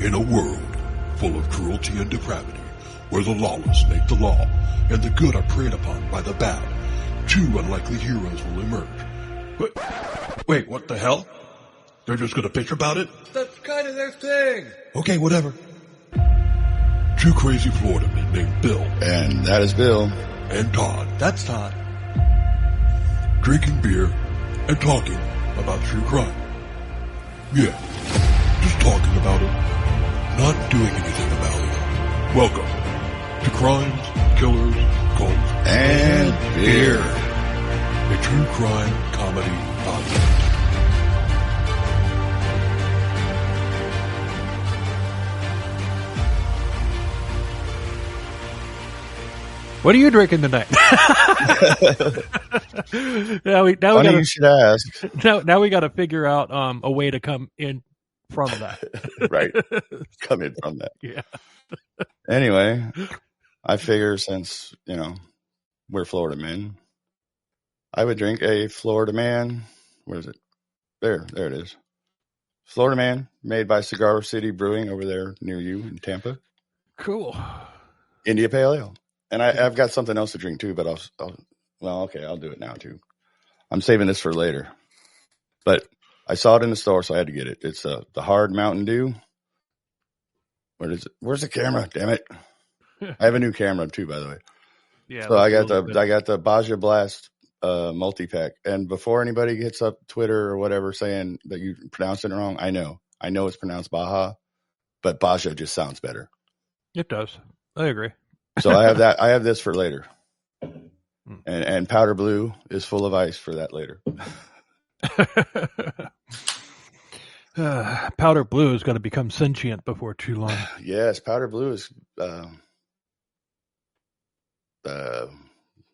In a world full of cruelty and depravity, where the lawless make the law and the good are preyed upon by the bad, two unlikely heroes will emerge. Wait, what the hell? They're just gonna bitch about it? That's kind of their thing. Okay, whatever. Two crazy Florida men named Bill. And that is Bill. And Todd. That's Todd. Drinking beer and talking about true crime. Yeah, just talking about it, not doing anything about it. Welcome to Crimes, Killers, Cults, and Beer, a true crime comedy podcast. What are you drinking tonight? now we Funny you should ask. Now we got to figure out a way to come in from that. Right, come in from that. Yeah. Anyway, I figure since we're Florida men, I would drink a Florida Man. Where is it? There it is. Florida Man, made by Cigar City Brewing over there near you in Tampa. Cool. India Pale Ale. And I've got something else to drink too, but I'll do it now too. I'm saving this for later. But I saw it in the store, so I had to get it. It's the Hard Mountain Dew. Where is it? Where's the camera? Damn it! I have a new camera too, by the way. Yeah. So I got the Baja Blast multi-pack. And before anybody gets up Twitter or whatever saying that you pronounced it wrong, I know it's pronounced Baja, but Baja just sounds better. It does. I agree. So I have that. I have this for later. And Powder Blue is full of ice for that later. Powder Blue is going to become sentient before too long. Yes, Powder Blue is. What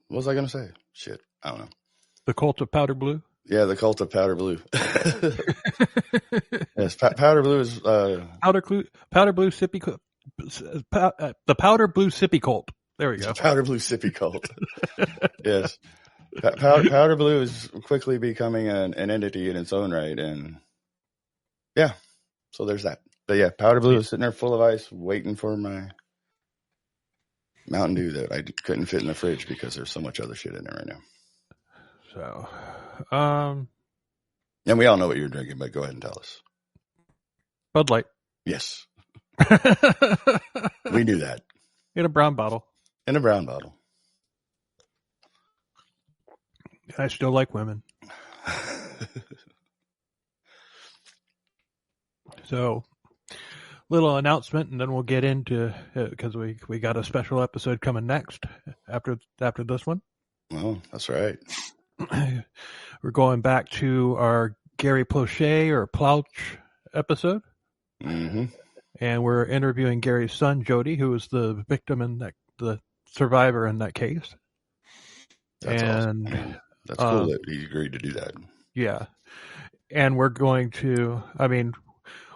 was I going to say? Shit, I don't know. The Cult of Powder Blue? Yeah, the Cult of Powder Blue. Yes, Powder Blue is. Powder Blue Sippy. The Powder Blue Sippy Cult. There we go. Powder Blue Sippy Cult. Yes. Powder Blue is quickly becoming an entity in its own right. And yeah, so there's that. But yeah, Powder Blue is sitting there full of ice waiting for my Mountain Dew that I couldn't fit in the fridge because there's so much other shit in there right now. So, and we all know what you're drinking, but go ahead and tell us. Bud Light. Yes. We knew that. In a brown bottle. In a brown bottle. I still like women. So, little announcement, and then we'll get into it because we got a special episode coming next after this one. Oh, that's right. We're going back to our Gary Plauche or Plouch episode. Mm-hmm. And we're interviewing Gary's son, Jody, who was the victim in the survivor in that case. That's awesome. That's cool that he agreed to do that. Yeah. And we're going to,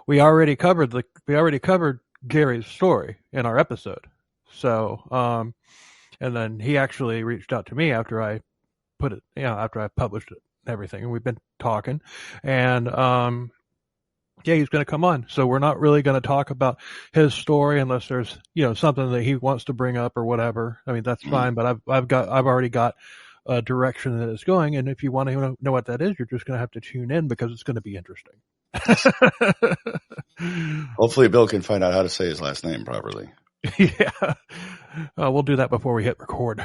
we already covered Gary's story in our episode. So, and then he actually reached out to me after I after I published it and everything. And we've been talking and, yeah, he's going to come on. So we're not really going to talk about his story unless there's, something that he wants to bring up or whatever. That's fine, but I've already got a direction that it's going. And if you want to know what that is, you're just going to have to tune in because it's going to be interesting. Hopefully Bill can find out how to say his last name properly. Yeah. We'll do that before we hit record.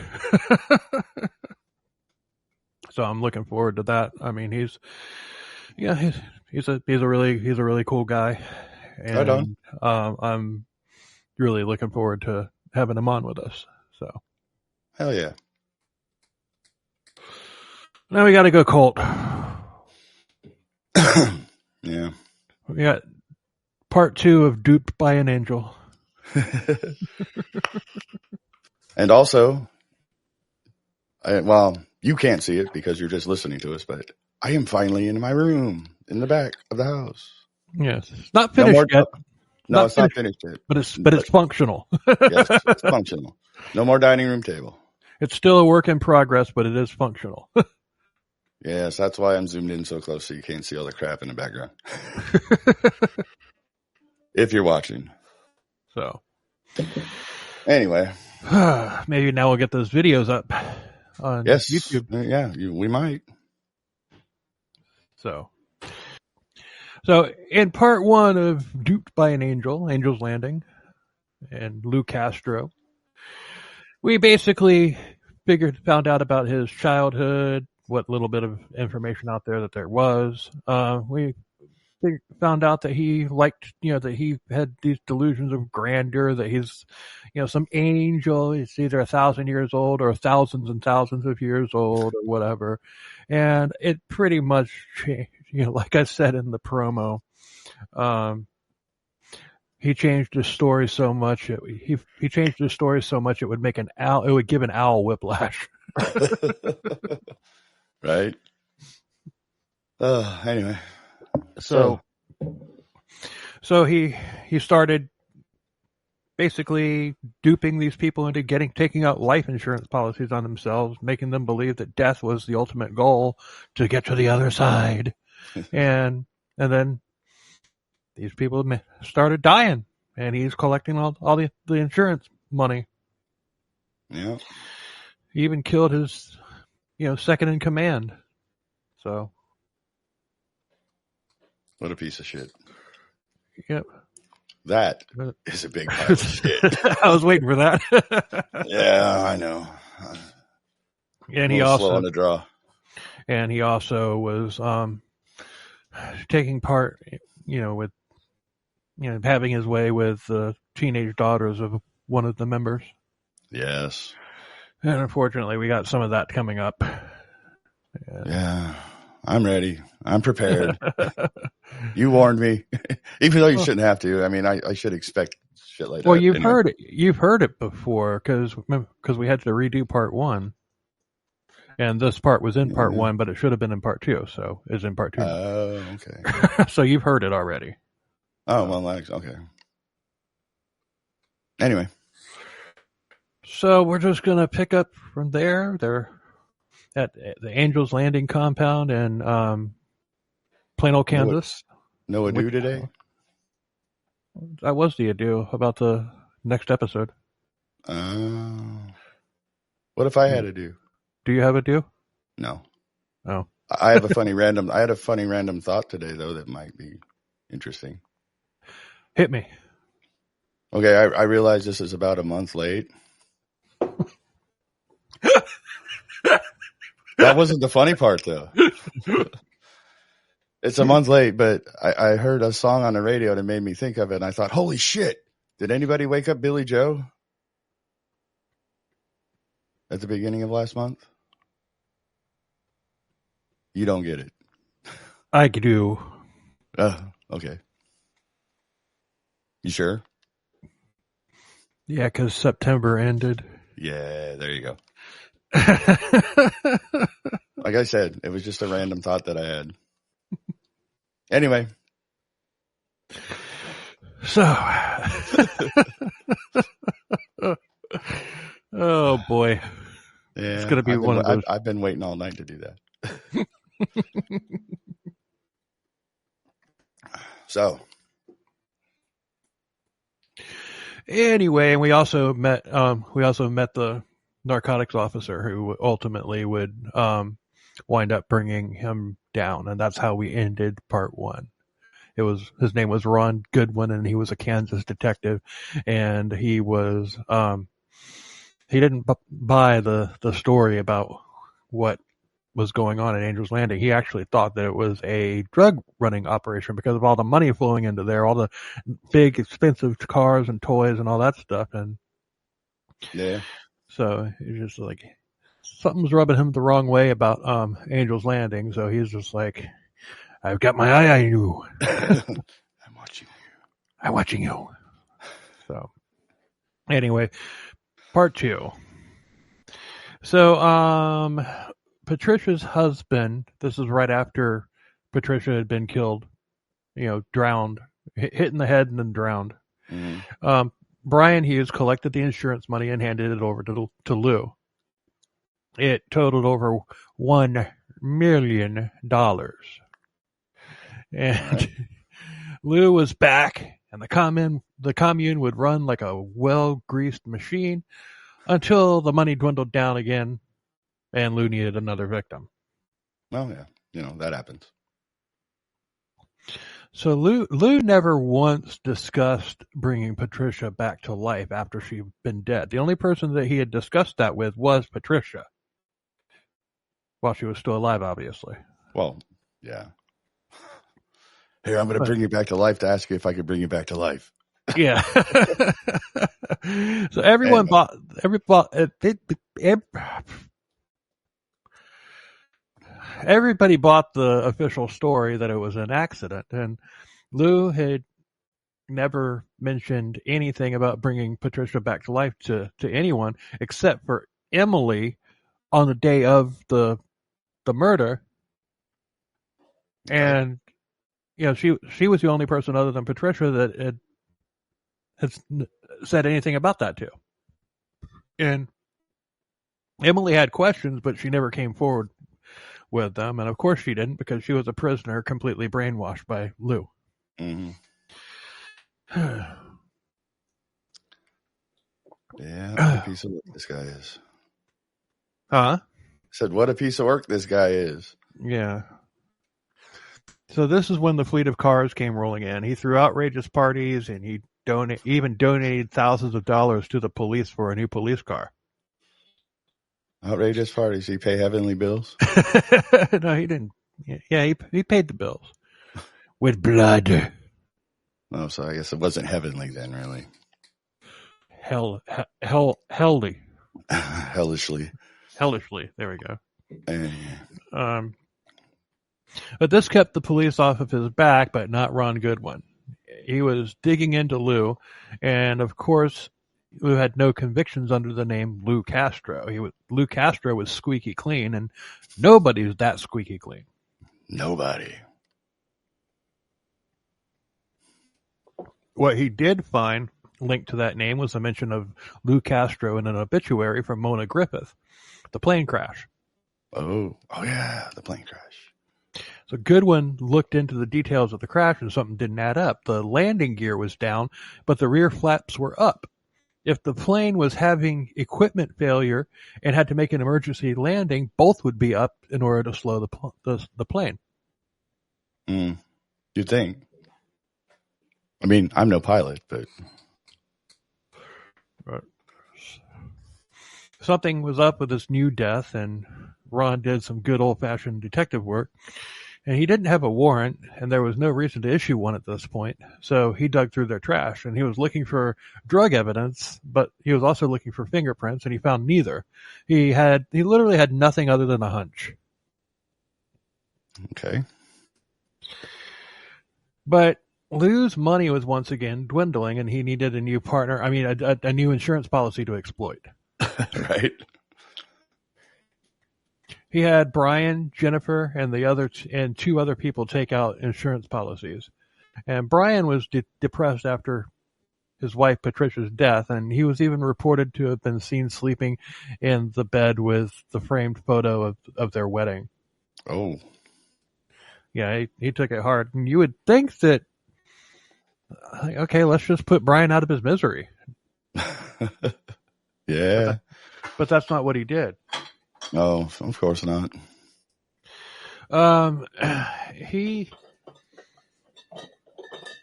So I'm looking forward to that. He's a really cool guy, and I'm really looking forward to having him on with us. So, hell yeah! Now we got to go Colt. Yeah, we got part 2 of Duped by an Angel, and also, you can't see it because you're just listening to us, but I am finally in my room in the back of the house. Yes, not finished yet. No, it's not finished yet. But it's functional. Yes, it's functional. No more dining room table. It's still a work in progress, but it is functional. Yes, that's why I'm zoomed in so close so you can't see all the crap in the background. If you're watching. So Anyway. maybe now we'll get those videos up on YouTube. Yeah, we might. So in part 1 of Duped by an Angel, Angel's Landing, and Lou Castro, we basically found out about his childhood, what little bit of information out there that there was. We found out that he liked, that he had these delusions of grandeur, that he's, some angel. It's either 1,000 years old or thousands and thousands of years old or whatever. And it pretty much changed, like I said in the promo, he changed his story so much. He changed his story so much it would make it would give an owl whiplash. Right. Anyway. So he started basically duping these people into taking out life insurance policies on themselves, making them believe that death was the ultimate goal to get to the other side. and then these people started dying, and he's collecting all the insurance money. Yeah. He even killed his, second in command. So. What a piece of shit. Yep. That is a big pile of shit. I was waiting for that. Yeah, I know. And he also slow on the draw. And he also was taking part, with, having his way with the teenage daughters of one of the members. Yes. And unfortunately, we got some of that coming up. Yeah. I'm ready. I'm prepared. You warned me, even though you shouldn't have to. I mean, I should expect shit like that. Well, you've heard it. You've heard it before because we had to redo part 1, and this part was in part 1, but it should have been in part 2, so it's in part 2. Oh, okay. So you've heard it already. Oh well, okay. Anyway, so we're just gonna pick up from there. They're at the Angel's Landing compound in Plano, Kansas. No ado today? That was the ado about the next episode. What if I had a do? Do you have a do? No. Oh. I had a funny random thought today, though, that might be interesting. Hit me. Okay, I realize this is about a month late. That wasn't the funny part, though. It's a month late, but I heard a song on the radio that made me think of it, and I thought, holy shit, did anybody wake up Billy Joe at the beginning of last month? You don't get it. I do. Okay. You sure? Yeah, because September ended. Yeah, there you go. Like I said, it was just a random thought that I had. Anyway. So. Oh, boy. Yeah, it's going to be one of those. I've been waiting all night to do that. So. Anyway, and we also met the narcotics officer who ultimately would wind up bringing him down, and that's how we ended part 1. His name was Ron Goodwin, and he was a Kansas detective, and he was he didn't buy the story about what was going on at Angel's Landing. He actually thought that it was a drug running operation because of all the money flowing into there, all the big expensive cars and toys and all that stuff. And yeah, so it's just like something's rubbing him the wrong way about Angel's Landing. So he's just like, I've got my eye on you. I'm watching you. So anyway, part 2. So Patricia's husband, this is right after Patricia had been killed, drowned, hit in the head and then drowned. Mm-hmm. Brian Hughes collected the insurance money and handed it over to Lou. It totaled over $1 million. And Lou was back and the commune would run like a well-greased machine until the money dwindled down again and Lou needed another victim. Oh, yeah. That happens. So Lou never once discussed bringing Patricia back to life after she'd been dead. The only person that he had discussed that with was Patricia. While she was still alive, obviously. Well, yeah. Here, I'm going to bring you back to life to ask you if I could bring you back to life. Yeah. So everybody bought the official story that it was an accident, and Lou had never mentioned anything about bringing Patricia back to life to anyone except for Emily on the day of the murder. And she was the only person other than Patricia that had said anything about that to. And Emily had questions, but she never came forward with them. And of course she didn't, because she was a prisoner completely brainwashed by Lou. Mm-hmm. Yeah, what a piece of work this guy is. Huh? I said, what a piece of work this guy is. Yeah. So this is when the fleet of cars came rolling in. He threw outrageous parties, and he even donated thousands of dollars to the police for a new police car. Outrageous parties. He pay heavenly bills? No, he didn't. Yeah, he paid the bills with blood. Oh, so I guess it wasn't heavenly then, really. Hellishly. Hellishly. There we go. But this kept the police off of his back, but not Ron Goodwin. He was digging into Lou, and of course, Lou had no convictions under the name Lou Castro. Lou Castro was squeaky clean, and nobody's that squeaky clean. Nobody. What he did find linked to that name was a mention of Lou Castro in an obituary from Mona Griffith, the plane crash. Oh yeah, the plane crash. So Goodwin looked into the details of the crash, and something didn't add up. The landing gear was down, but the rear flaps were up. If the plane was having equipment failure and had to make an emergency landing, both would be up in order to slow the plane. You'd think. I mean, I'm no pilot, but... Right. Something was up with this new death, and Ron did some good old-fashioned detective work. And he didn't have a warrant, and there was no reason to issue one at this point. So he dug through their trash, and he was looking for drug evidence, but he was also looking for fingerprints, and he found neither. He literally had nothing other than a hunch. Okay. But Lou's money was once again dwindling, and he needed a new partner. I mean, a new insurance policy to exploit. Right. He had Brian, Jennifer, and two other people take out insurance policies. And Brian was depressed after his wife Patricia's death, and he was even reported to have been seen sleeping in the bed with the framed photo of their wedding. Oh. Yeah, he took it hard. And you would think that, okay, let's just put Brian out of his misery. Yeah. But that's not what he did. No, of course not. He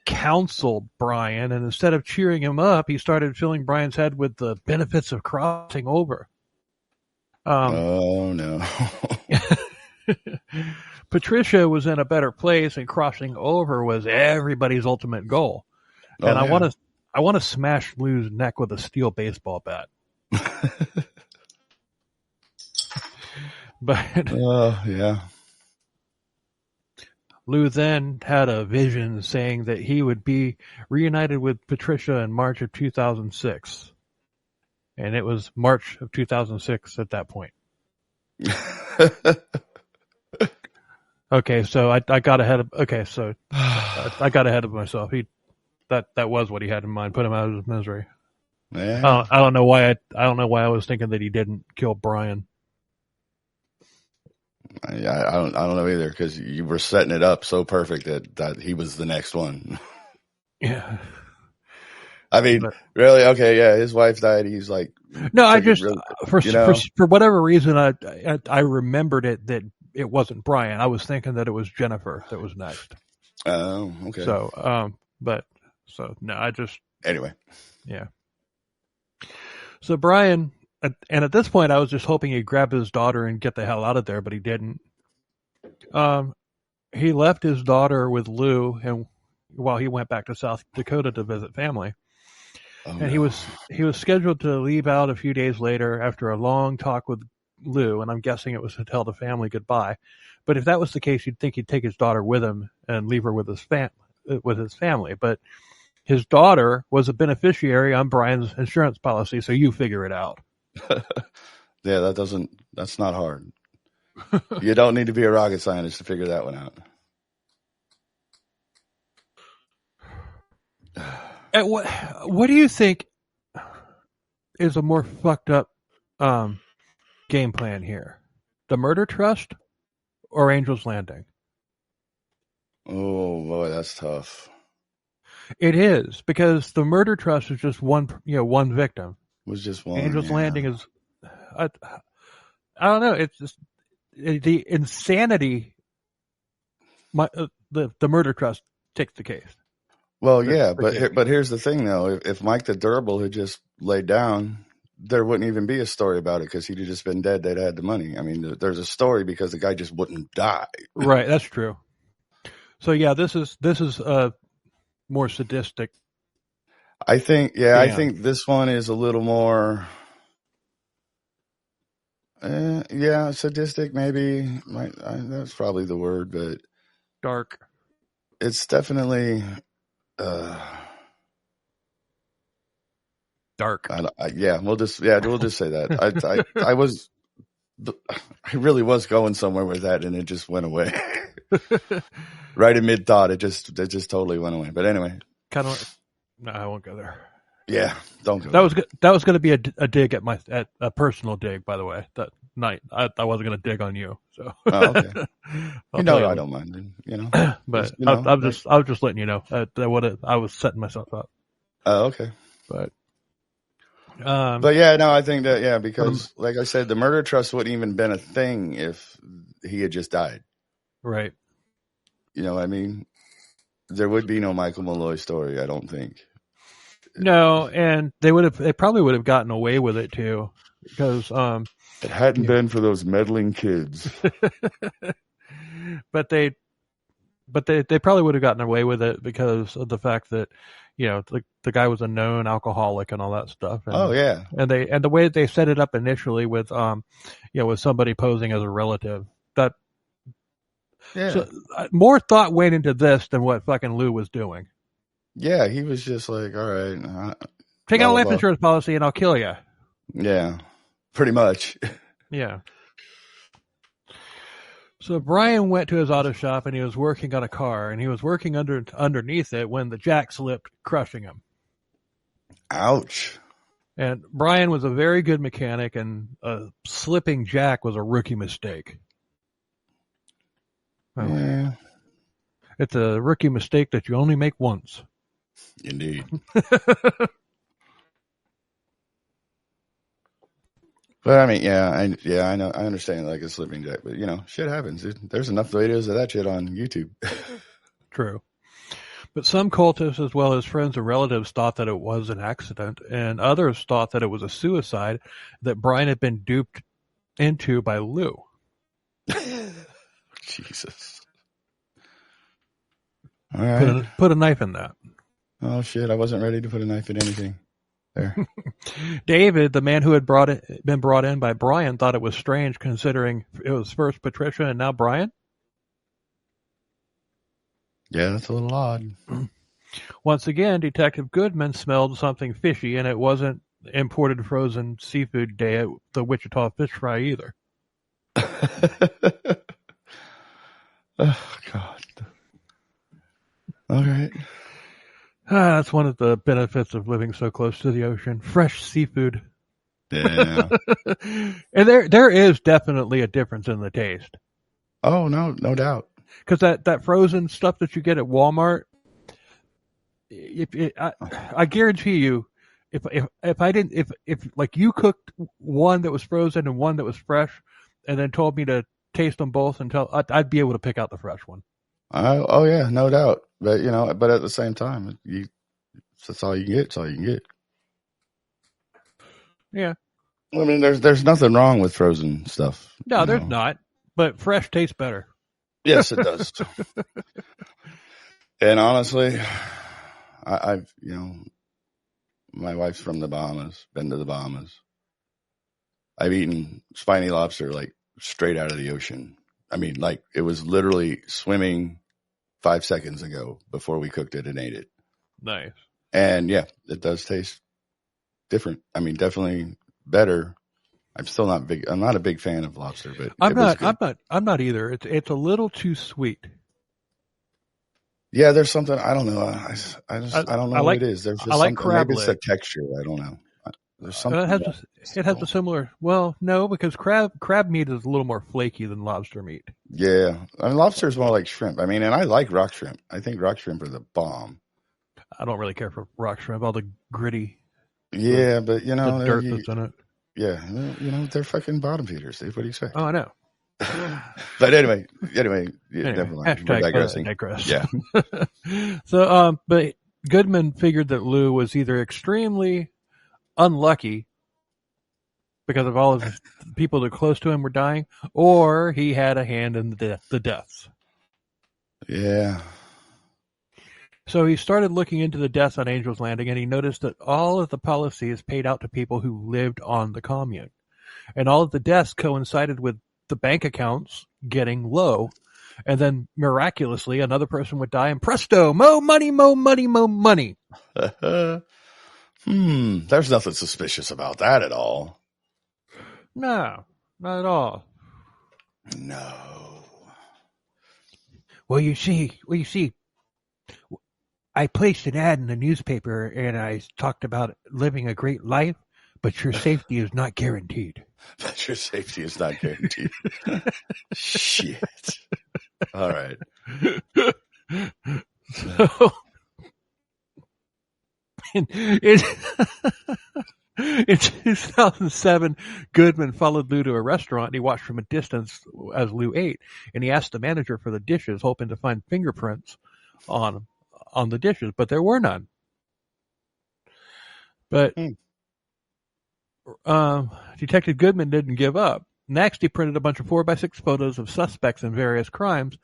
counseled Brian, and instead of cheering him up, he started filling Brian's head with the benefits of crossing over. Oh, no. Patricia was in a better place, and crossing over was everybody's ultimate goal. And I want to smash Lou's neck with a steel baseball bat. But yeah. Lou then had a vision saying that he would be reunited with Patricia in March of 2006. And it was March of 2006 at that point. Okay, so I got ahead of I got ahead of myself. That was what he had in mind, put him out of his misery. Yeah. I don't know why I was thinking that he didn't kill Brian. I don't know either, because you were setting it up so perfect that he was the next one. Yeah. I mean, really? Okay, yeah. His wife died. He's like, no, I just really, for whatever reason, I remembered it that it wasn't Brian. I was thinking that it was Jennifer that was next. Oh, okay. So, no, I just anyway, yeah. So Brian, and at this point, I was just hoping he'd grab his daughter and get the hell out of there, but he didn't. He left his daughter with Lou, and while he went back to South Dakota to visit family. And he was scheduled to leave out a few days later after a long talk with Lou, and I'm guessing it was to tell the family goodbye. But if that was the case, you'd think he'd take his daughter with him and leave her with his family. But his daughter was a beneficiary on Brian's insurance policy, so you figure it out. Yeah, that's not hard. You don't need to be a rocket scientist to figure that one out. And what do you think is a more fucked up game plan here? The murder trust or Angel's Landing? Oh boy, that's tough. It is, because the murder trust is just one victim. It was just one. Angel's Landing is, I don't know. It's just the insanity. The murder trust takes the case. Well, yeah, but here's the thing, though. If Mike the Durable had just laid down, there wouldn't even be a story about it because he'd have just been dead. They'd had the money. I mean, there's a story because the guy just wouldn't die. Right, that's true. So yeah, this is more sadistic. I think this one is a little more. Sadistic, maybe. That's probably the word, but dark. It's definitely. Dark. We'll just say that. I really was going somewhere with that, and it just went away. Right in mid thought, it just totally went away. But anyway, no, I won't go there. Yeah, don't go. That was going to be a dig at a personal dig, by the way. That night, I wasn't going to dig on you. So, okay. I don't mind. But I was just letting you know that I was setting myself up. Oh, okay. But yeah, no, I think that because like I said, the murder trust wouldn't even been a thing if he had just died. Right. You know what I mean? There would be no Michael Malloy story, I don't think. No, and they probably would have gotten away with it too, because it hadn't been for those meddling kids. but they probably would have gotten away with it because of the fact that the guy was a known alcoholic and all that stuff. And, oh yeah, and the way that they set it up initially with with somebody posing as a relative, that so more thought went into this than what fucking Lou was doing. Yeah, he was just like, all right, take out a life insurance policy and I'll kill you. Yeah, pretty much. Yeah. So Brian went to his auto shop and he was working on a car, and he was working underneath it when the jack slipped, crushing him. Ouch. And Brian was a very good mechanic, and a slipping jack was a rookie mistake. Yeah. It's a rookie mistake that you only make once. Indeed. But I mean, I know, I understand like a slipping jack, but shit happens. There's enough videos of that shit on YouTube. True. But some cultists, as well as friends and relatives, thought that it was an accident, and others thought that it was a suicide that Brian had been duped into by Lou. Jesus. All right. Put a knife in that. Oh shit! I wasn't ready to put a knife in anything. There. David, the man who had been brought in by Brian, thought it was strange considering it was first Patricia and now Brian. Yeah, that's a little odd. Once again, Detective Goodman smelled something fishy, and it wasn't imported frozen seafood day at the Wichita Fish Fry either. Oh, God. All right. That's one of the benefits of living so close to the ocean. Fresh seafood. Yeah. And there is definitely a difference in the taste. Oh, no doubt. Because that frozen stuff that you get at Walmart, I guarantee you, if I didn't, if like you cooked one that was frozen and one that was fresh, and then told me to taste them both until I'd be able to pick out the fresh one. Oh yeah, no doubt. But but at the same time, that's all you can get. It's all you can get. Yeah. I mean, there's nothing wrong with frozen stuff. No, there's not. But fresh tastes better. Yes, it does. And honestly, I've my wife's from the Bahamas. Been to the Bahamas. I've eaten spiny lobster like straight out of the ocean. I mean, like it was literally swimming 5 seconds ago before we cooked it and ate it. Nice. And yeah, it does taste different. I mean, definitely better. I'm not a big fan of lobster, but I'm not either. It's a little too sweet. Yeah, there's something I don't know. I don't know what it is. There's just I like crab maybe leg. it's the texture. I don't know. There's something. It has a similar. Well, no, because crab meat is a little more flaky than lobster meat. Yeah, I mean lobster is more like shrimp. I mean, and I like rock shrimp. I think rock shrimp are the bomb. I don't really care for rock shrimp. All the gritty. Yeah, but the dirt that's in it. Yeah, they're fucking bottom feeders, Steve. What do you say? Oh, I know. But anyway, never mind. We're digressing. Digress. Yeah. So, but Goodman figured that Lou was either extremely unlucky because of all of the people that are close to him were dying, or he had a hand in the deaths. Yeah. So he started looking into the deaths on Angel's Landing, and he noticed that all of the policies paid out to people who lived on the commune. And all of the deaths coincided with the bank accounts getting low. And then miraculously, another person would die, and presto, mo money, mo money, mo money. There's nothing suspicious about that at all. No, not at all. No. Well, you see, I placed an ad in the newspaper and I talked about living a great life, but your safety is not guaranteed. But your safety is not guaranteed. Shit. All right. So, in 2007, Goodman followed Lou to a restaurant and he watched from a distance as Lou ate, and he asked the manager for the dishes, hoping to find fingerprints on the dishes, but there were none. But Detective Goodman didn't give up. Next, he printed a bunch of 4x6 photos of suspects in various crimes,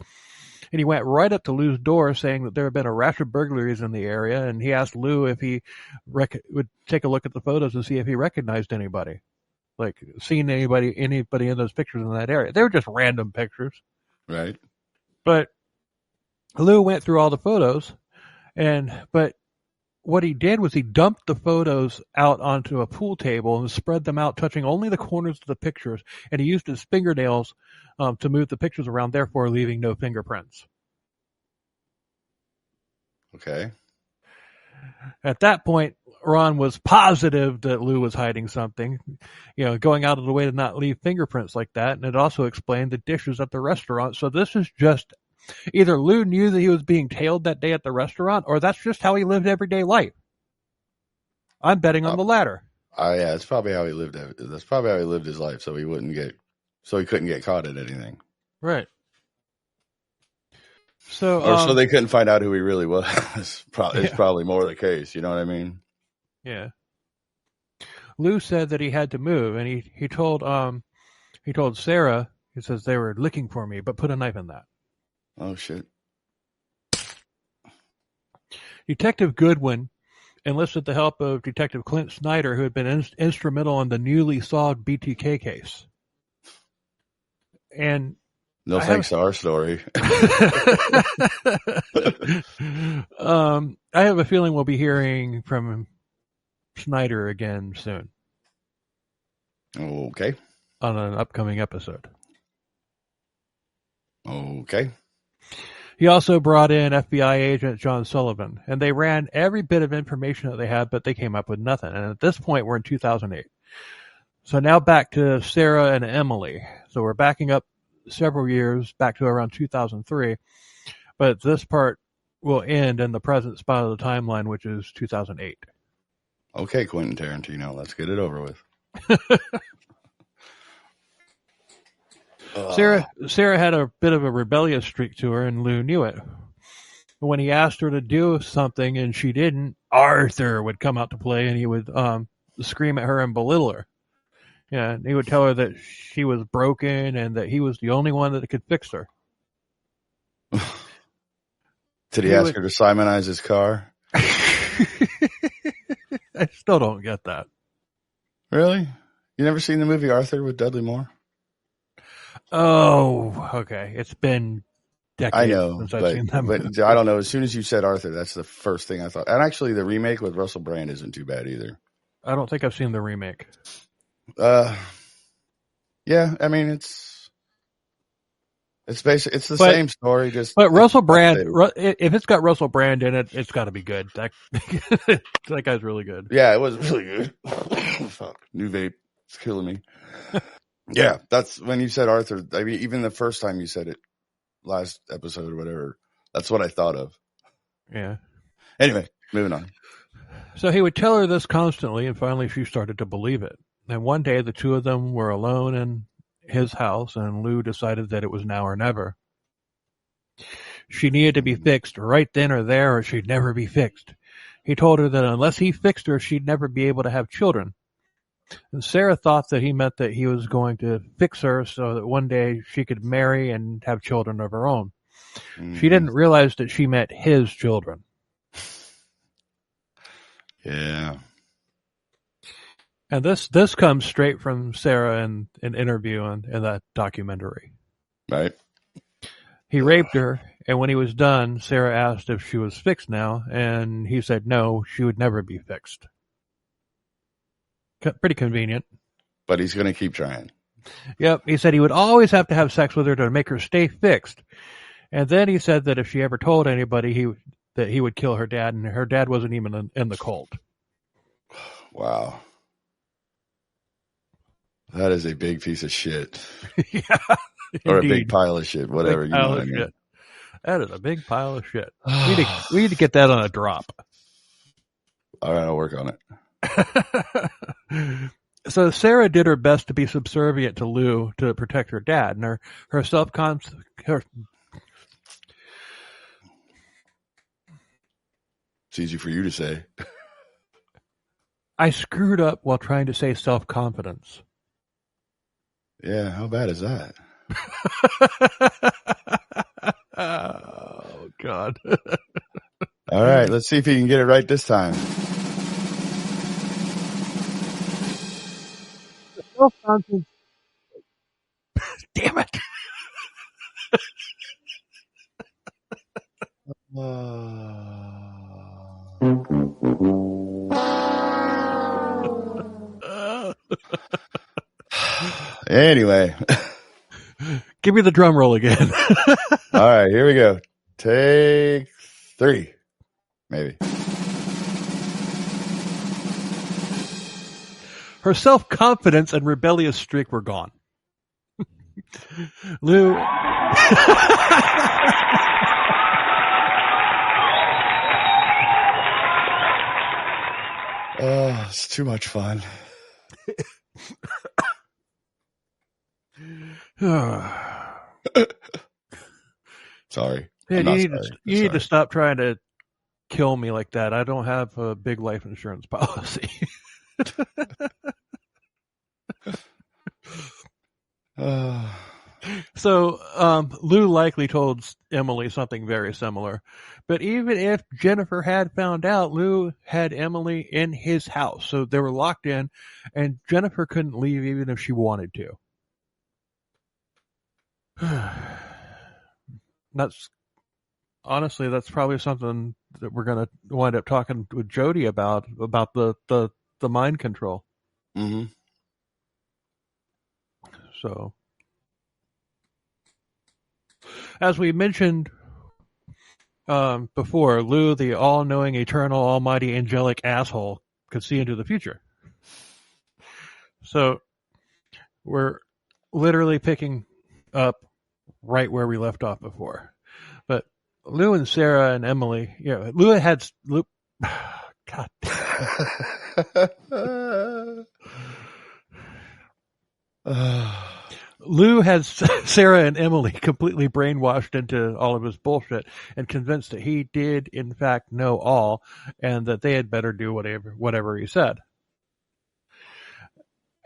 and he went right up to Lou's door saying that there had been a rash of burglaries in the area, and he asked Lou if he would take a look at the photos and see if he recognized anybody, like seen anybody in those pictures in that area. They were just random pictures. Right. But Lou went through all the photos, but what he did was he dumped the photos out onto a pool table and spread them out, touching only the corners of the pictures, and he used his fingernails to move the pictures around, therefore leaving no fingerprints. Okay. At that point, Ron was positive that Lou was hiding something, going out of the way to not leave fingerprints like that, and it also explained the dishes at the restaurant. So this is just either Lou knew that he was being tailed that day at the restaurant, or that's just how he lived everyday life. I'm betting on the latter. Yeah, that's probably how he lived. That's probably how he lived his life, so he couldn't get caught at anything. Right. So, so they couldn't find out who he really was. It's probably more the case. You know what I mean? Yeah. Lou said that he had to move, and he told Sarah. He says they were looking for me, but put a knife in that. Oh, shit. Detective Goodwin enlisted the help of Detective Clint Snyder, who had been instrumental in the newly solved BTK case. And no thanks to our story. I have a feeling we'll be hearing from Snyder again soon. Okay. On an upcoming episode. Okay. He also brought in FBI agent John Sullivan, and they ran every bit of information that they had, but they came up with nothing. And at this point, we're in 2008. So now back to Sarah and Emily. So we're backing up several years, back to around 2003. But this part will end in the present spot of the timeline, which is 2008. Okay, Quentin Tarantino, let's get it over with. Sarah had a bit of a rebellious streak to her, and Lou knew it. When he asked her to do something and she didn't, Arthur would come out to play, and he would scream at her and belittle her. Yeah, and he would tell her that she was broken and that he was the only one that could fix her. Did he ask her to Simonize his car? I still don't get that. Really? You never seen the movie Arthur with Dudley Moore? Oh, okay. It's been decades I know, since I've seen that movie. but I don't know. As soon as you said Arthur, that's the first thing I thought. And actually, the remake with Russell Brand isn't too bad either. I don't think I've seen the remake. Yeah, I mean it's basic. It's the same story. But Russell Brand, if it's got Russell Brand in it, it's got to be good. That guy's really good. Yeah, it was really good. Fuck, new vape, it's killing me. Yeah, that's when you said Arthur. I mean, even the first time you said it, last episode or whatever, that's what I thought of. Yeah. Anyway, moving on. So he would tell her this constantly, and finally she started to believe it. And one day the two of them were alone in his house, and Lou decided that it was now or never. She needed to be fixed right then or there, or she'd never be fixed. He told her that unless he fixed her, she'd never be able to have children. And Sarah thought that he meant that he was going to fix her so that one day she could marry and have children of her own. She didn't realize that she meant his children. Yeah. And this comes straight from Sarah in an interview in that documentary. Right. He raped her, and when he was done, Sarah asked if she was fixed now, and he said no, she would never be fixed. Pretty convenient. But he's going to keep trying. Yep. He said he would always have to have sex with her to make her stay fixed. And then he said that if she ever told anybody, that he would kill her dad, and her dad wasn't even in the cult. Wow. That is a big piece of shit. Yeah. Or Indeed. a big pile of shit, whatever. You know what I mean? Shit. That is a big pile of shit. we need to get that on a drop. All right, I'll work on it. So Sarah did her best to be subservient to Lou to protect her dad, and her self-concept. It's easy for you to say. I screwed up while trying to say self-confidence. Yeah, how bad is that? Oh, God. All right, let's see if you can get it right this time. Self-confidence. Damn it. Anyway. Give me the drum roll again. All right, here we go. Take 3. Maybe. Her self-confidence and rebellious streak were gone. Lou. Oh, it's too much fun. Sorry. You need to stop trying to kill me like that. I don't have a big life insurance policy. So Lou likely told Emily something very similar. But even if Jennifer had found out, Lou had Emily in his house. So they were locked in, and Jennifer couldn't leave even if she wanted to. That's probably something that we're going to wind up talking with Jody about the mind control. Mm-hmm. So, as we mentioned before, Lou, the all-knowing, eternal, almighty, angelic asshole, could see into the future. So, we're literally picking up right where we left off before. But Lou and Sarah and Emily. Yeah, Lou had Lou. God. Lou has Sarah and Emily completely brainwashed into all of his bullshit and convinced that he did, in fact, know all, and that they had better do whatever he said.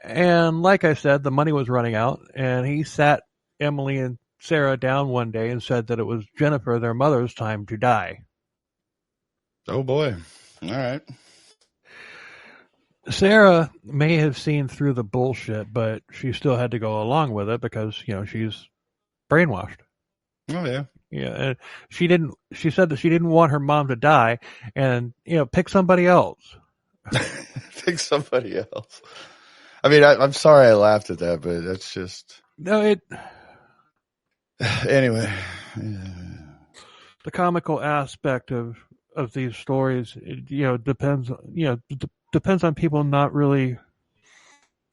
And like I said, the money was running out, and he sat Emily and Sarah down one day and said that it was Jennifer, their mother's, time to die. Oh boy! All right. Sarah may have seen through the bullshit, but she still had to go along with it because, she's brainwashed. Oh yeah. Yeah, and she said that she didn't want her mom to die, and pick somebody else. Pick somebody else. I mean, I'm sorry I laughed at that, but that's just No. Anyway. The comical aspect of these stories, depends. Depends on people not really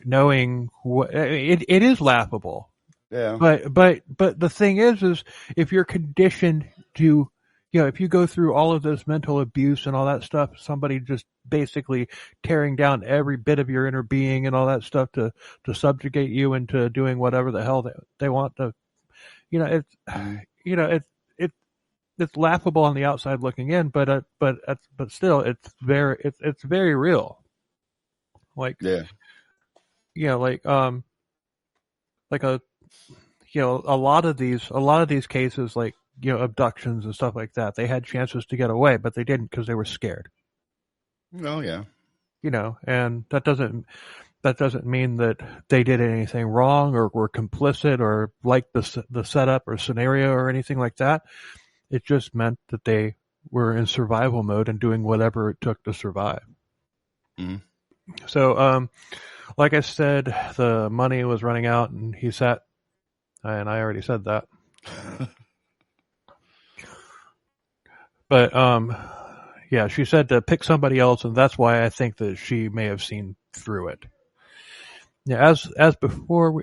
knowing what it is laughable. Yeah. But the thing is if you're conditioned to, if you go through all of this mental abuse and all that stuff, somebody just basically tearing down every bit of your inner being and all that stuff to subjugate you into doing whatever the hell they want to, it's laughable on the outside looking in, but still it's very real. Like, yeah. Like a lot of these cases, like, abductions and stuff like that, they had chances to get away, but they didn't because they were scared. Oh yeah. And that doesn't mean that they did anything wrong or were complicit or like the setup or scenario or anything like that. It just meant that they were in survival mode and doing whatever it took to survive. Mm-hmm. So, like I said, the money was running out, and he sat, and I already said that. But, yeah, she said to pick somebody else, and that's why I think that she may have seen through it. Yeah, as before,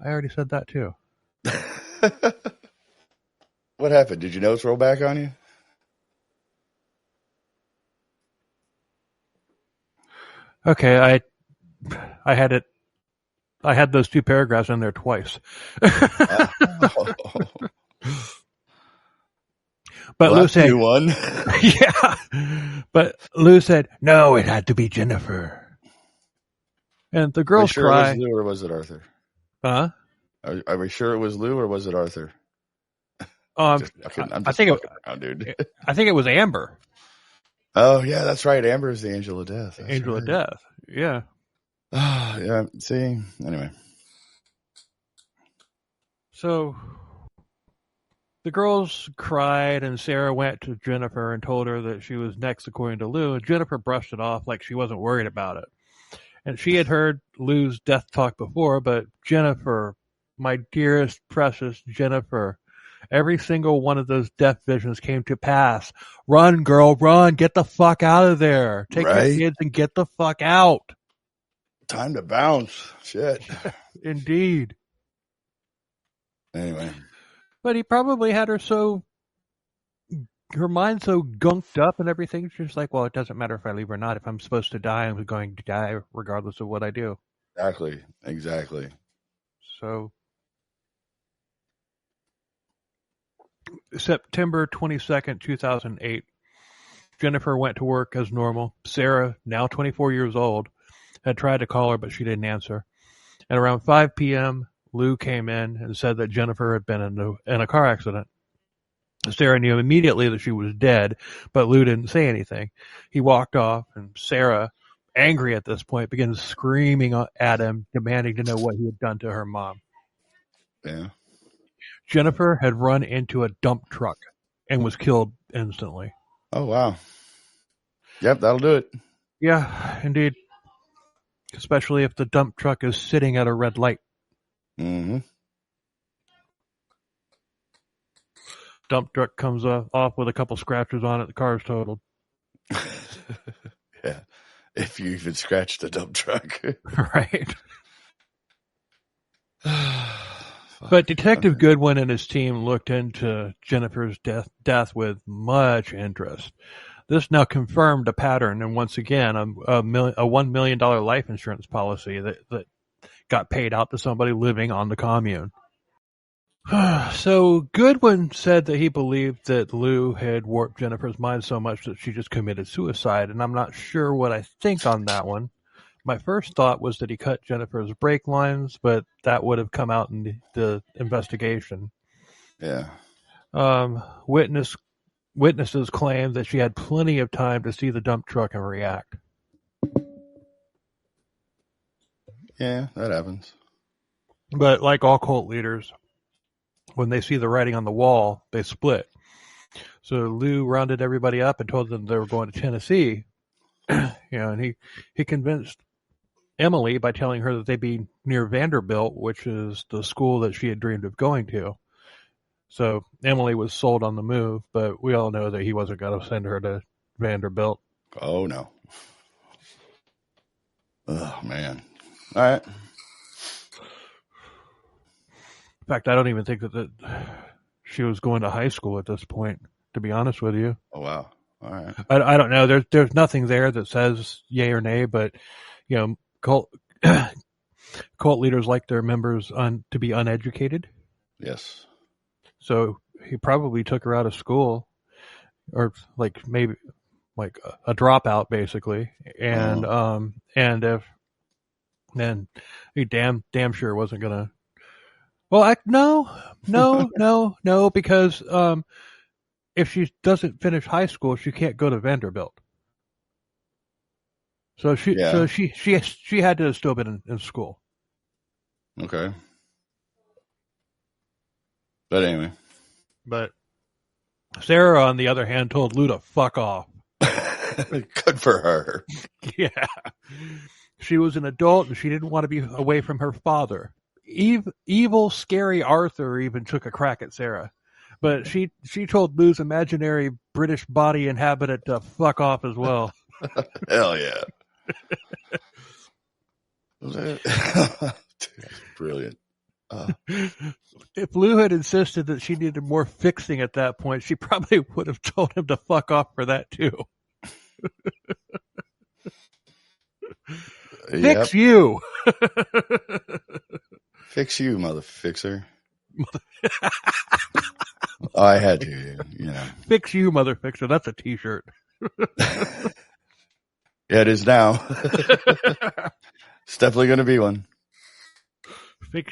I already said that too. What happened? Did your nose roll back on you? Okay, I had those two paragraphs in there twice. But well, Lou said, one. yeah. But Lou said, no, it had to be Jennifer. And the girls sure cry. It was Lou or was it Arthur? Huh? Are we sure it was Lou or was it Arthur? I think it was Amber. Oh yeah, that's right. Amber is the angel of death. That's angel right. of death. Yeah. Yeah. See. Anyway. So the girls cried, and Sarah went to Jennifer and told her that she was next, according to Lou. And Jennifer brushed it off like she wasn't worried about it. And she had heard Lou's death talk before, but Jennifer, my dearest, precious Jennifer, every single one of those death visions came to pass. Run, girl, run. Get the fuck out of there. Take your kids and get the fuck out. Time to bounce. Shit. Indeed. Anyway. But he probably had her mind so gunked up and everything. She's like, well, it doesn't matter if I leave or not. If I'm supposed to die, I'm going to die regardless of what I do. Exactly. So September 22nd, 2008, Jennifer went to work as normal. Sarah, now 24 years old, had tried to call her, but she didn't answer. And around 5 p.m., Lou came in and said that Jennifer had been in a car accident. Sarah knew immediately that she was dead, but Lou didn't say anything. He walked off, and Sarah, angry at this point, began screaming at him, demanding to know what he had done to her mom. Yeah. Jennifer had run into a dump truck and was killed instantly. Oh, wow. Yep, that'll do it. Yeah, indeed. Especially if the dump truck is sitting at a red light. Mm-hmm. Dump truck comes off with a couple scratches on it. The car's totaled. Yeah. If you even scratch the dump truck. Right. But Detective Goodwin and his team looked into Jennifer's death with much interest. This now confirmed a pattern, and once again, a $1 million life insurance policy that got paid out to somebody living on the commune. So Goodwin said that he believed that Lou had warped Jennifer's mind so much that she just committed suicide, and I'm not sure what I think on that one. My first thought was that he cut Jennifer's brake lines, but that would have come out in the investigation. Yeah. Witnesses claimed that she had plenty of time to see the dump truck and react. Yeah, that happens. But like all cult leaders, when they see the writing on the wall, they split. So Lou rounded everybody up and told them they were going to Tennessee. And he convinced Emily by telling her that they'd be near Vanderbilt, which is the school that she had dreamed of going to. So Emily was sold on the move, but we all know that he wasn't going to send her to Vanderbilt. Oh, no. Oh, man. All right. In fact, I don't even think that she was going to high school at this point, to be honest with you. Oh, wow. All right. I don't know. There's nothing there that says yay or nay, but, cult leaders like their members to be uneducated. Yes. So he probably took her out of school, or maybe a dropout, basically. And then he damn sure wasn't gonna. Well, no, because if she doesn't finish high school, she can't go to Vanderbilt. So she had to have still been in school. Okay. But anyway. But Sarah, on the other hand, told Lou to fuck off. Good for her. Yeah. She was an adult and she didn't want to be away from her father. Evil, scary Arthur even took a crack at Sarah. But she told Lou's imaginary British body inhabitant to fuck off as well. Hell yeah. Dude, brilliant. If Lou had insisted that she needed more fixing at that point, she probably would have told him to fuck off for that too. Fix you. Fix you, mother fixer. I had to, Fix you, mother fixer. That's a t-shirt. Yeah, it is now. It's definitely going to be one.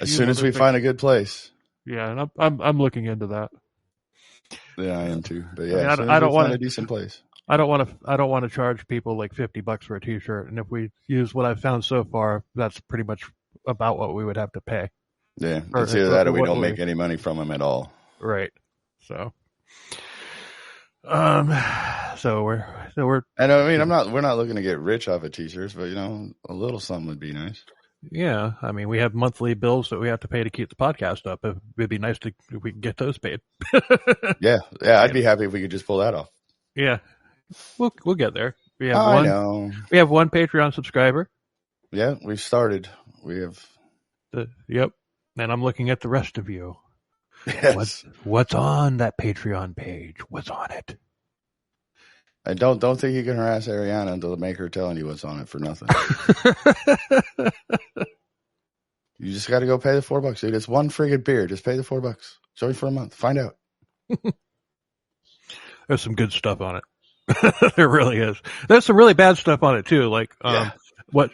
As soon as we find a good place. Yeah, and I'm looking into that. Yeah, I am too. But yeah, as soon as I don't want a decent place. I don't want to charge people like $50 for a t-shirt, and if we use what I've found so far, that's pretty much about what we would have to pay. Yeah, it's either that or we don't make any money from them at all. Right. So we're and I mean we're not looking to get rich off of t-shirts, but a little something would be nice. Yeah, I mean we have monthly bills that we have to pay to keep the podcast up. It'd be nice if we could get those paid. yeah, I'd be happy if we could just pull that off. Yeah, we'll get there. We have I know. We have one Patreon subscriber. Yeah, we've started. We have. Yep, and I'm looking at the rest of you. Yes. What's on that Patreon page? What's on it? I don't think you can harass Ariana until make her telling you what's on it for nothing. You just got to go pay the $4, dude. It's one friggin' beer. Just pay the $4. It's only for a month. Find out. There's some good stuff on it. There really is. There's some really bad stuff on it too. Like what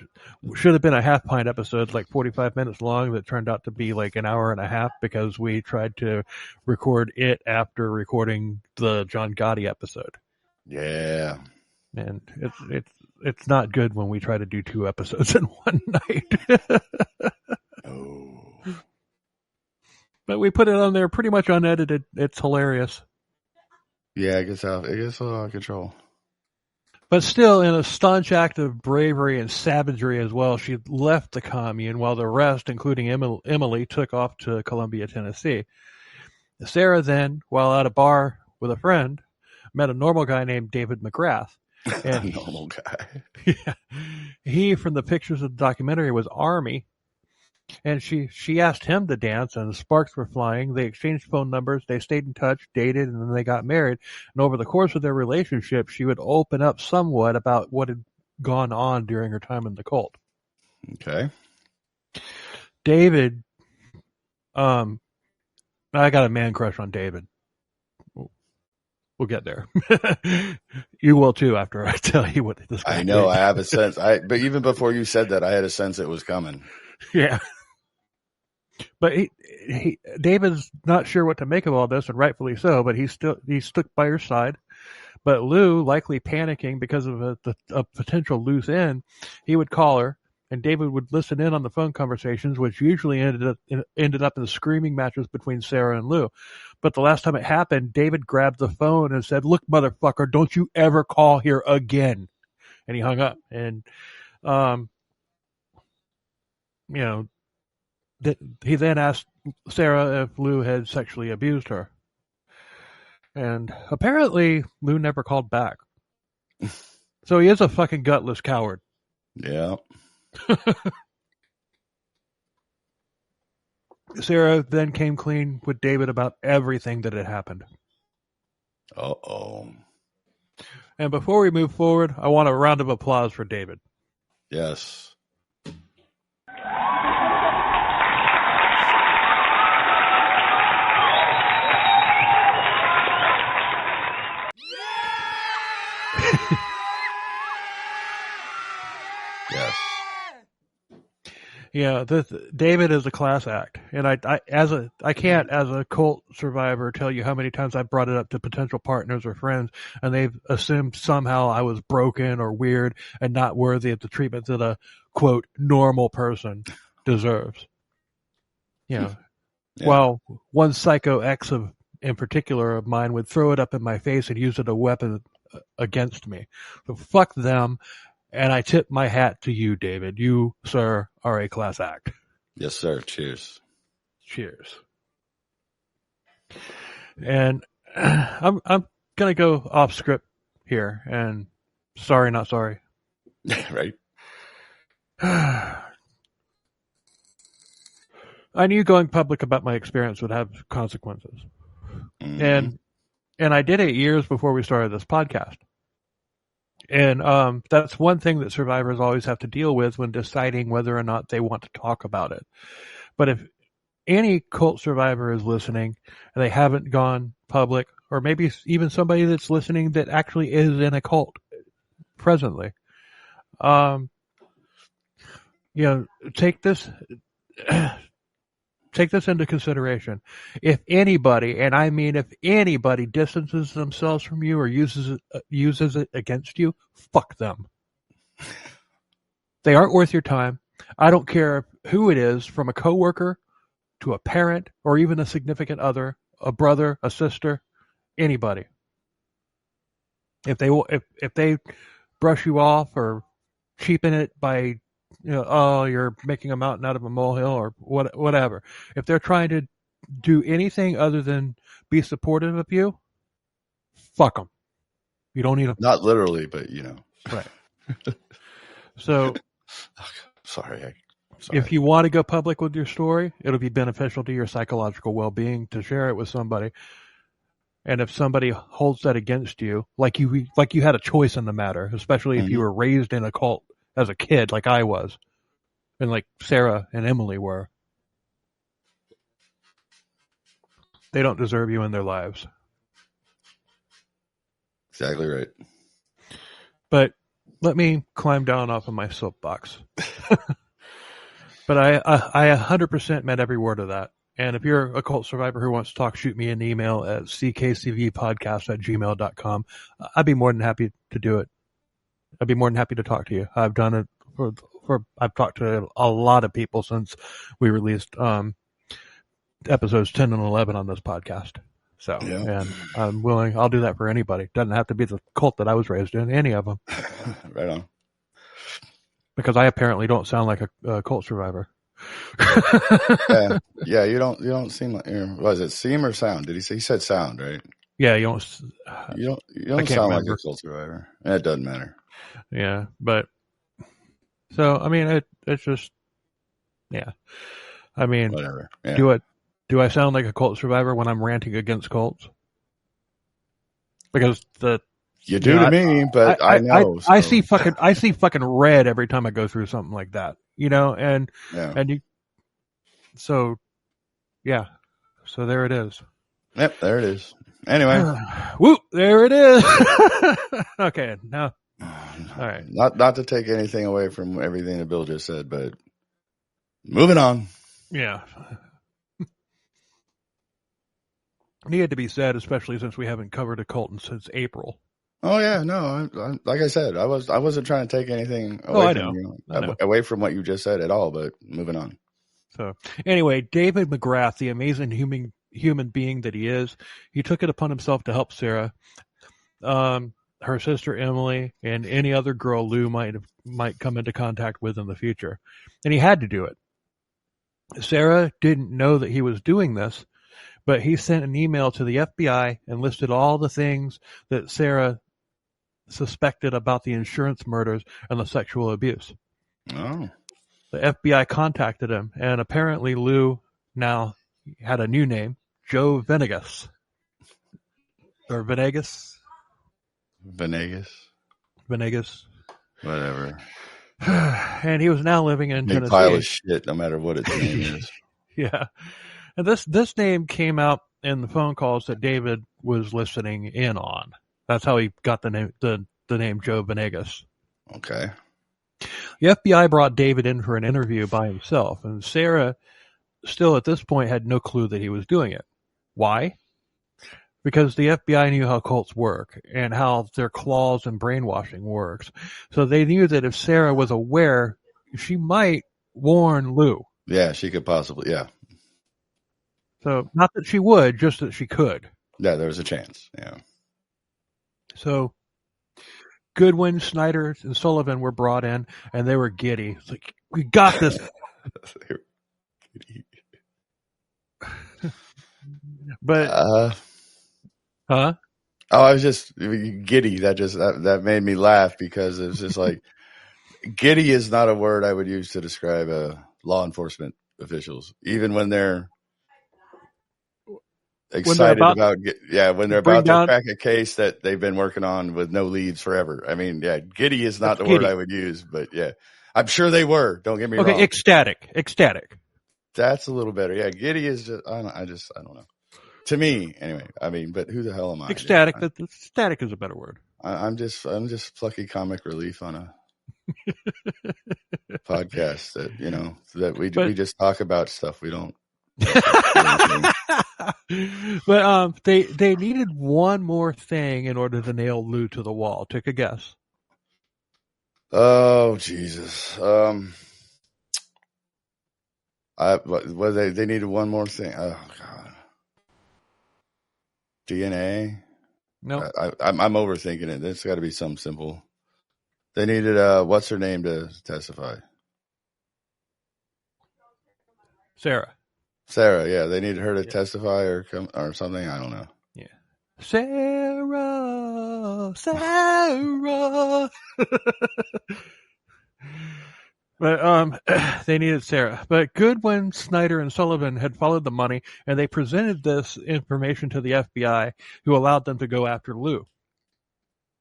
should have been a half pint episode, like 45 minutes long, that turned out to be like an hour and a half because we tried to record it after recording the John Gotti episode. Yeah. And it's not good when we try to do 2 episodes in one night. Oh. But we put it on there pretty much unedited. It's hilarious. Yeah, it gets a little out of control. But still, in a staunch act of bravery and savagery as well, she left the commune while the rest, including Emily, took off to Columbia, Tennessee. Sarah then, while at a bar with a friend, met a normal guy named David McGrath. And normal guy. Yeah, he, from the pictures of the documentary, was Army. And she asked him to dance, and the sparks were flying. They exchanged phone numbers. They stayed in touch, dated, and then they got married. And over the course of their relationship, she would open up somewhat about what had gone on during her time in the cult. Okay. David, I got a man crush on David. We'll get there. You will too after I tell you what this guy I know. did. I have a sense. But even before you said that, I had a sense it was coming. Yeah. But David's not sure what to make of all this, and rightfully so, but he stuck by her side. But Lou, likely panicking because of a potential loose end, he would call her, and David would listen in on the phone conversations, which usually ended up in screaming matches between Sarah and Lou. But the last time it happened, David grabbed the phone and said, "Look, motherfucker, don't you ever call here again." And he hung up. And, he then asked Sarah if Lou had sexually abused her. And apparently Lou never called back. So he is a fucking gutless coward. Yeah. Sarah then came clean with David about everything that had happened. Uh-oh. And before we move forward, I want a round of applause for David. Yes. Yes. Yeah, David is a class act, and I can't as a cult survivor tell you how many times I brought it up to potential partners or friends, and they've assumed somehow I was broken or weird and not worthy of the treatment that a quote normal person deserves. Yeah. Well, one psycho ex in particular of mine would throw it up in my face and use it as a weapon against me. So fuck them. And I tip my hat to you, David. You, sir, are a class act. Yes, sir. Cheers. Cheers. And I'm gonna go off script here, and sorry, not sorry. Right. I knew going public about my experience would have consequences, and I did it years before we started this podcast. And that's one thing that survivors always have to deal with when deciding whether or not they want to talk about it. But if any cult survivor is listening and they haven't gone public, or maybe even somebody that's listening that actually is in a cult presently, take this into consideration. If anybody, and I mean if anybody, distances themselves from you or uses it against you, fuck them. They aren't worth your time. I don't care who it is, from a coworker to a parent or even a significant other, a brother, a sister, anybody. If they brush you off or cheapen it by, you're making a mountain out of a molehill or whatever. If they're trying to do anything other than be supportive of you, fuck them. You don't need them. Not literally, but Right. So, sorry. If you want to go public with your story, it'll be beneficial to your psychological well-being to share it with somebody. And if somebody holds that against you, like you had a choice in the matter, especially if you were raised in a cult as a kid, like I was, and like Sarah and Emily were, they don't deserve you in their lives. Exactly right. But let me climb down off of my soapbox. But I 100% meant every word of that. And if you're a cult survivor who wants to talk, shoot me an email at ckcvpodcast@gmail.com. I'd be more than happy to do it. I'd be more than happy to talk to you. I've done it I've talked to a lot of people since we released episodes 10 and 11 on this podcast. So, and I'm willing, I'll do that for anybody. Doesn't have to be the cult that I was raised in, any of them. Right on. Because I apparently don't sound like a cult survivor. Yeah, you don't seem like, was it seem or sound? He said sound, right? Yeah, you don't sound like a cult survivor. It doesn't matter. Yeah, but so I mean, it's just Yeah. I mean, Whatever. Yeah. do I sound like a cult survivor when I'm ranting against cults? Because You do to me, but I know. I So, see fucking red every time I go through something like that, and yeah. you, so yeah, so there it is. Yep, there it is. Anyway. Woo, there it is. Okay, now, all right. Not to take anything away from everything that Bill just said, but moving on. Yeah. Needed to be said, especially since we haven't covered a cult since April. Oh yeah, no. I, like I said, I wasn't trying to take anything away from you, away from what you just said at all. But moving on. So anyway, David McGrath, the amazing human being that he is, he took it upon himself to help Sarah, her sister Emily, and any other girl Lou might come into contact with in the future, and he had to do it. Sarah didn't know that he was doing this, but he sent an email to the FBI and listed all the things that Sarah suspected about the insurance murders and the sexual abuse. Oh. The FBI contacted him, and apparently Lou now had a new name, Joe Venegas. Or Venegas? Venegas. Whatever. And he was now living in Tennessee. Pile of shit, no matter what its name is. Yeah. And this name came out in the phone calls that David was listening in on. That's how he got the name Joe Venegas. Okay. The FBI brought David in for an interview by himself, and Sarah still at this point had no clue that he was doing it. Why? Because the FBI knew how cults work and how their claws and brainwashing works. So they knew that if Sarah was aware, she might warn Lou. Yeah, she could possibly, yeah. So not that she would, just that she could. Yeah, there was a chance, yeah. So Goodwin, Snyder, and Sullivan were brought in, and they were giddy. It's like, we got this. But huh? Oh, I was just giddy. That made me laugh because it's just like giddy is not a word I would use to describe law enforcement officials, even when they're excited when they're about to crack a case that they've been working on with no leads forever. I mean, yeah, giddy is not the word I would use, but yeah, I'm sure they were. Don't get me wrong. Okay, ecstatic. That's a little better. Yeah, giddy is just I don't know. To me, anyway. I mean, but who the hell am I? Ecstatic. Ecstatic is a better word. I'm just plucky comic relief on a podcast that we just talk about stuff we don't. But they needed one more thing in order to nail Lou to the wall. Take a guess. Oh Jesus! They needed one more thing. Oh God! DNA? No, I'm overthinking it. There's got to be something simple. They needed what's her name to testify? Sarah, yeah. They needed her to testify or something. I don't know. Yeah, Sarah. But they needed Sarah. But Goodwin, Snyder, and Sullivan had followed the money, and they presented this information to the FBI, who allowed them to go after Lou.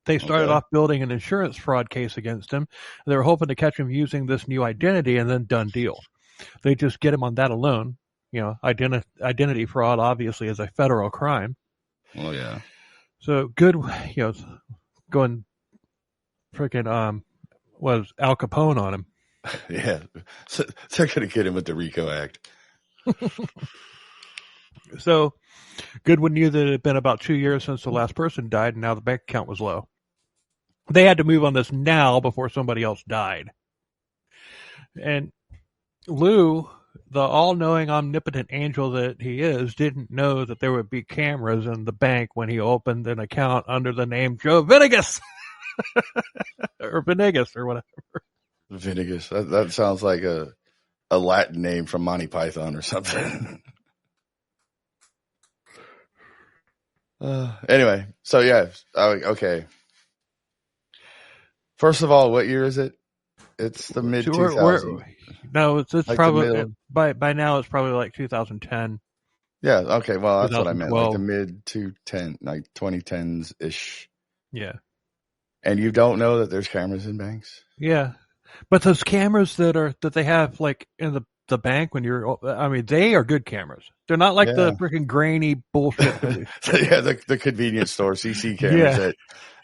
They started off building an insurance fraud case against him. They were hoping to catch him using this new identity, and then done deal. They just get him on that alone. Identity fraud obviously is a federal crime. Well, yeah. So going freaking was Al Capone on him. Yeah, so they're going to get him with the RICO Act. So Goodwin knew that it had been about 2 years since the last person died, and now the bank account was low. They had to move on this now before somebody else died. And Lou, the all-knowing, omnipotent angel that he is, didn't know that there would be cameras in the bank when he opened an account under the name Joe Venegas. Or Venegas or whatever. Venegas. That sounds like a Latin name from Monty Python or something. Anyway, so yeah, okay. First of all, what year is it? It's the mid We're- 2000s. No, it's Like the probably middle. by now it's probably like 2010. Yeah. Okay. Well, that's what I meant. Like the 2012. mid 2010s ish. Yeah. And you don't know that there's cameras in banks? Yeah. But those cameras that they have like in the bank when they are good cameras. They're not like the freaking grainy bullshit. Yeah, the convenience store CC cameras. Yeah. That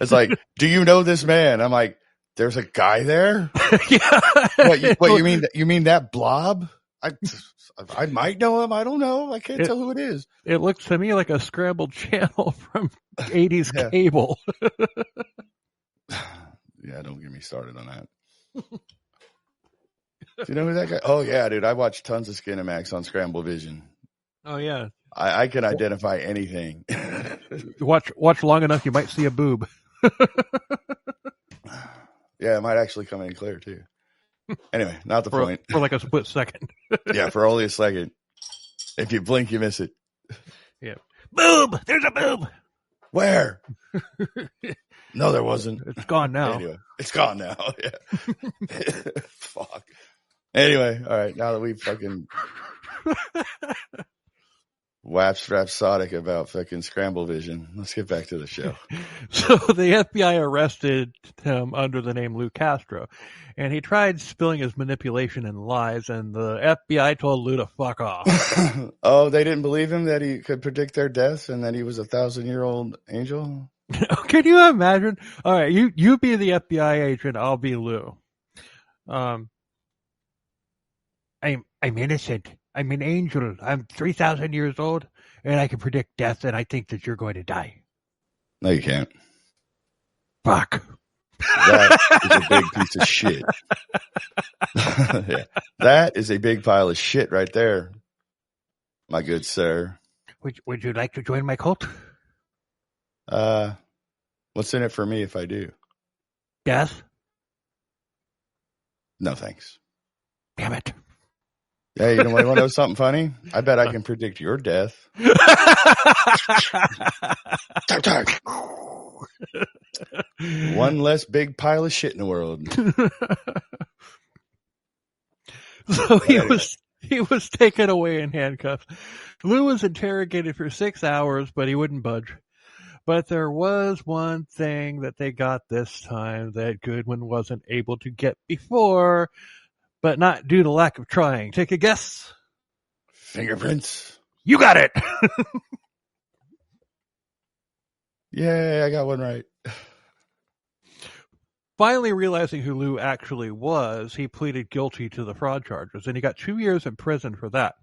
it's like, do you know this man? I'm like, there's a guy there. Yeah. What you mean? You mean that blob? I might know him. I don't know. I can't tell who it is. It looks to me like a scrambled channel from 80s cable. Yeah, don't get me started on that. Do you know who that guy? Oh yeah, dude. I watch tons of Skinamax on Scramble Vision. Oh yeah. I can identify anything. Watch long enough, you might see a boob. Yeah, it might actually come in clear too. Anyway, not the point. For like a split second. Yeah, for only a second. If you blink, you miss it. Yeah. Boob! There's a boob! Where? No, there wasn't. It's gone now. Anyway, it's gone now. Yeah. Fuck. Anyway, all right. Now that we've fucking rhapsodic about fucking Scramble Vision, let's get back to the show. So the FBI arrested him under the name Lou Castro, and he tried spilling his manipulation and lies, and the FBI told Lou to fuck off. Oh, they didn't believe him that he could predict their deaths and that he was 1,000-year-old angel? Can you imagine? All right, you be the FBI agent, I'll be Lou. I'm innocent. I'm an angel. I'm 3,000 years old, and I can predict death, and I think that you're going to die. No, you can't. Fuck. That is a big piece of shit. Yeah. That is a big pile of shit right there, my good sir. Would you like to join my cult? What's in it for me if I do? Death? No, thanks. Damn it. Yeah, you want to know something funny? I bet I can predict your death. One less big pile of shit in the world. So he was taken away in handcuffs. Lou was interrogated for 6 hours, but he wouldn't budge. But there was one thing that they got this time that Goodwin wasn't able to get before, but not due to lack of trying. Take a guess. Fingerprints. You got it. Yay, I got one right. Finally realizing who Lou actually was, he pleaded guilty to the fraud charges, and he got 2 years in prison for that.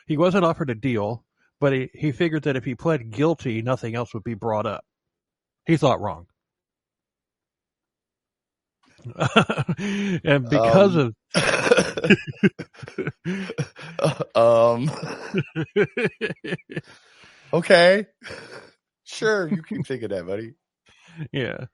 He wasn't offered a deal, but he figured that if he pled guilty, nothing else would be brought up. He thought wrong. And because of okay, sure, you keep thinking that, buddy. Yeah,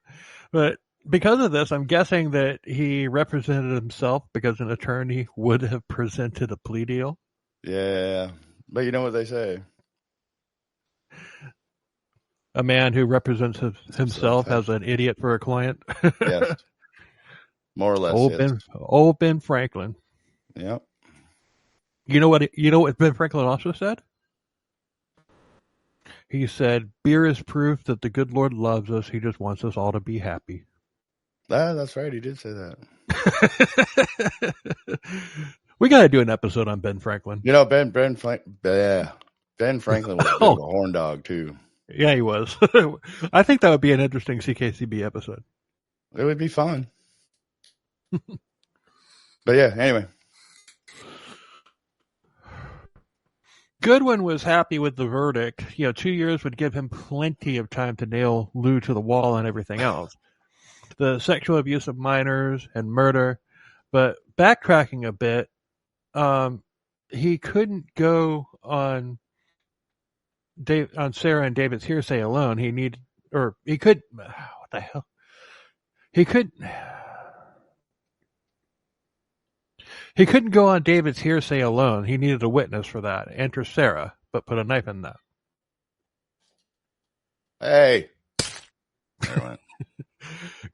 but because of this, I'm guessing that he represented himself because an attorney would have presented a plea deal. Yeah, but you know what they say. A man who represents himself as an idiot for a client. Yes. More or less. Old Ben Franklin. Yep. You know what Ben Franklin also said? He said, "Beer is proof that the good Lord loves us. He just wants us all to be happy." That's right. He did say that. We got to do an episode on Ben Franklin. You know, Ben Franklin was a horn dog too. Yeah, he was. I think that would be an interesting CKCB episode. It would be fun. But yeah, anyway. Goodwin was happy with the verdict. 2 years would give him plenty of time to nail Lou to the wall and everything else. The sexual abuse of minors and murder. But backtracking a bit, he couldn't go on Sarah and David's hearsay alone. He couldn't go on David's hearsay alone. He needed a witness for that. Enter Sarah, but put a knife in that. Hey. There went.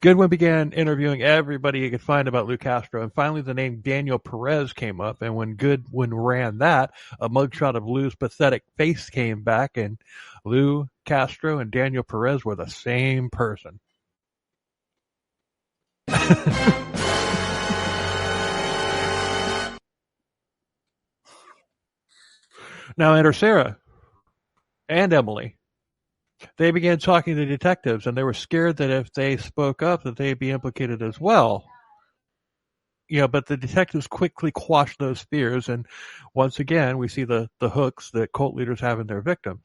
Goodwin began interviewing everybody he could find about Lou Castro, and finally the name Daniel Perez came up, and when Goodwin ran that, a mugshot of Lou's pathetic face came back, and Lou Castro and Daniel Perez were the same person. Now enter Sarah and Emily. They began talking to detectives, and they were scared that if they spoke up, that they'd be implicated as well. But the detectives quickly quashed those fears, and once again, we see the hooks that cult leaders have in their victims.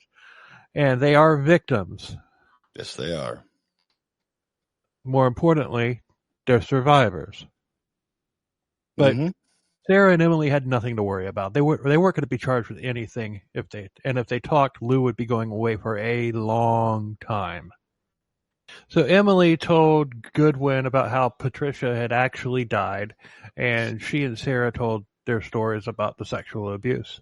And they are victims. Yes, they are. More importantly, they're survivors. But Sarah and Emily had nothing to worry about. They weren't going to be charged with anything if they talked, Lou would be going away for a long time. So Emily told Goodwin about how Patricia had actually died, and she and Sarah told their stories about the sexual abuse.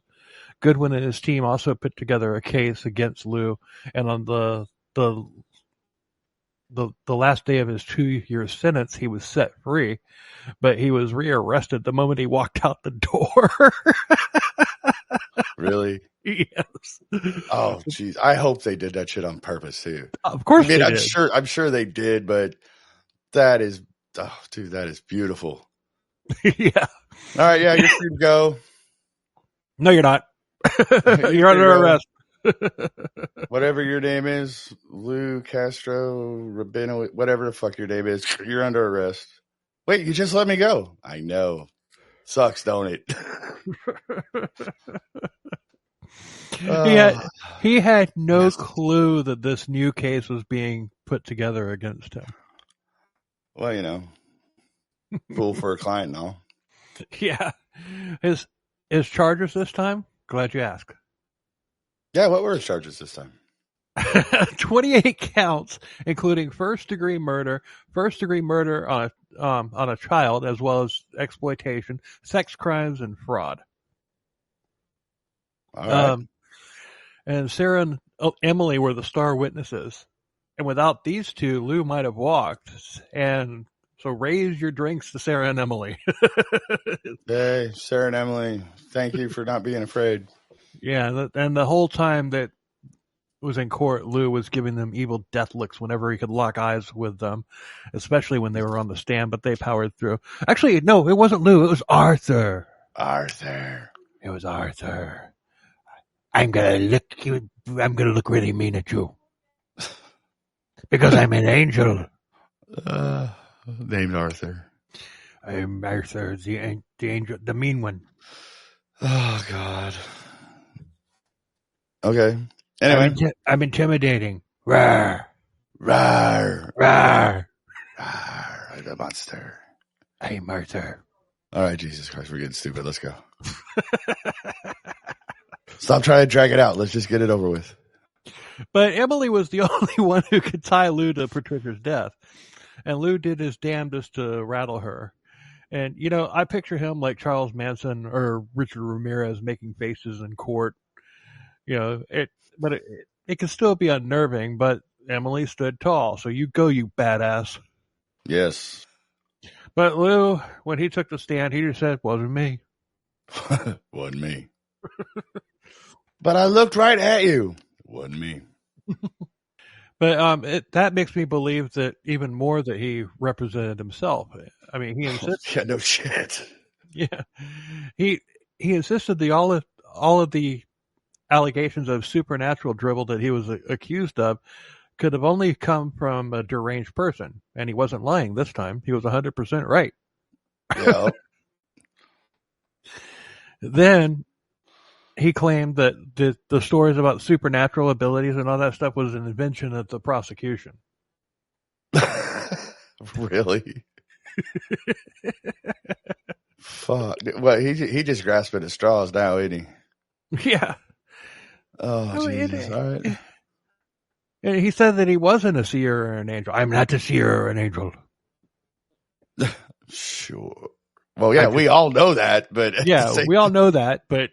Goodwin and his team also put together a case against Lou, and on the last day of his 2-year sentence, he was set free, but he was rearrested the moment he walked out the door. Really? Yes. Oh, jeez. I hope they did that shit on purpose too. Of course, they I'm did. I'm sure they did, but that is, dude, that is beautiful. Yeah. All right, yeah, you're free to go. No, you're not. You're under arrest. Whatever your name is, Lou Castro, Rabino, whatever the fuck your name is, you're under arrest. Wait, you just let me go. I know. Sucks, don't it? He had no clue that this new case was being put together against him. Well, fool for a client and all. Yeah. His charges this time? Glad you asked. Yeah, what were his charges this time? 28 counts, including first-degree murder on a child, as well as exploitation, sex crimes, and fraud. All right. And Sarah and Emily were the star witnesses. And without these two, Lou might have walked. And so raise your drinks to Sarah and Emily. Hey, Sarah and Emily, thank you for not being afraid. Yeah, and the whole time that was in court, Lou was giving them evil death looks whenever he could lock eyes with them, especially when they were on the stand, but they powered through. Actually, no, it wasn't Lou, it was Arthur. It was Arthur. I'm gonna look really mean at you. Because I'm an angel. Named Arthur. I'm Arthur, the angel, the mean one. Oh, God. Okay. Anyway. I'm intimidating. Rawr. Rawr. Rawr. Rawr. I'm a monster. I'm Arthur. All right, Jesus Christ, we're getting stupid. Let's go. Stop trying to drag it out. Let's just get it over with. But Emily was the only one who could tie Lou to Patricia's death. And Lou did his damnedest to rattle her. And, I picture him like Charles Manson or Richard Ramirez making faces in court. It can still be unnerving, but Emily stood tall. So you go, you badass. Yes. But Lou, when he took the stand, he just said, wasn't me. Wasn't me. But I looked right at you. Wasn't me. But that makes me believe that even more that he represented himself. I mean, he insisted. Yeah, no shit. Yeah, he insisted all of the allegations of supernatural dribble that he was accused of could have only come from a deranged person, and he wasn't lying this time. He was 100% right. Yeah. Then he claimed that the stories about supernatural abilities and all that stuff was an invention of the prosecution. Really? Fuck. Well, he just grasping at straws now, isn't he? Yeah. Oh, Jesus. All right. And he said that he wasn't a seer or an angel. I'm not a seer or an angel. Sure. Well, yeah, we all know that, but yeah, we all know that, but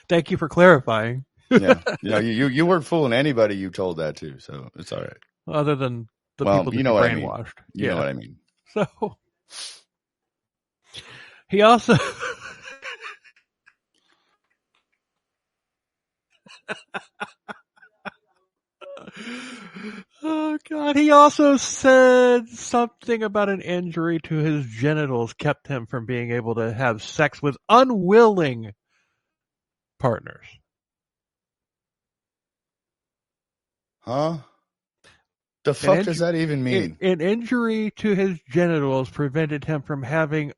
thank you for clarifying. Yeah, you weren't fooling anybody you told that to, so it's all right. Other than the Well, people that you know what I mean. brainwashed. You know what I mean. So he also oh god, he also said something about an injury to his genitals kept him from being able to have sex with unwilling partners. Huh? The fuck does that even mean? An injury to his genitals prevented him from having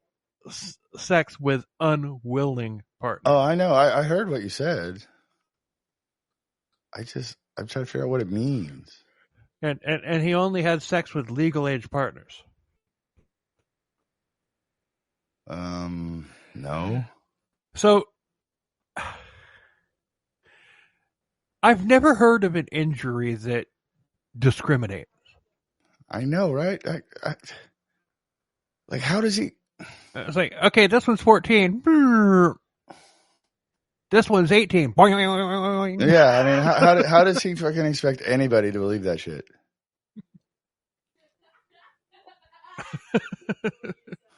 sex with unwilling partners. Oh, I know. I heard what you said. I'm trying to figure out what it means. And he only had sex with legal age partners. No. So I've never heard of an injury that discriminates. I know, right? Like, how does he? It's like, okay, this one's 14. This one's 18. Yeah, I mean, how does he fucking expect anybody to believe that shit?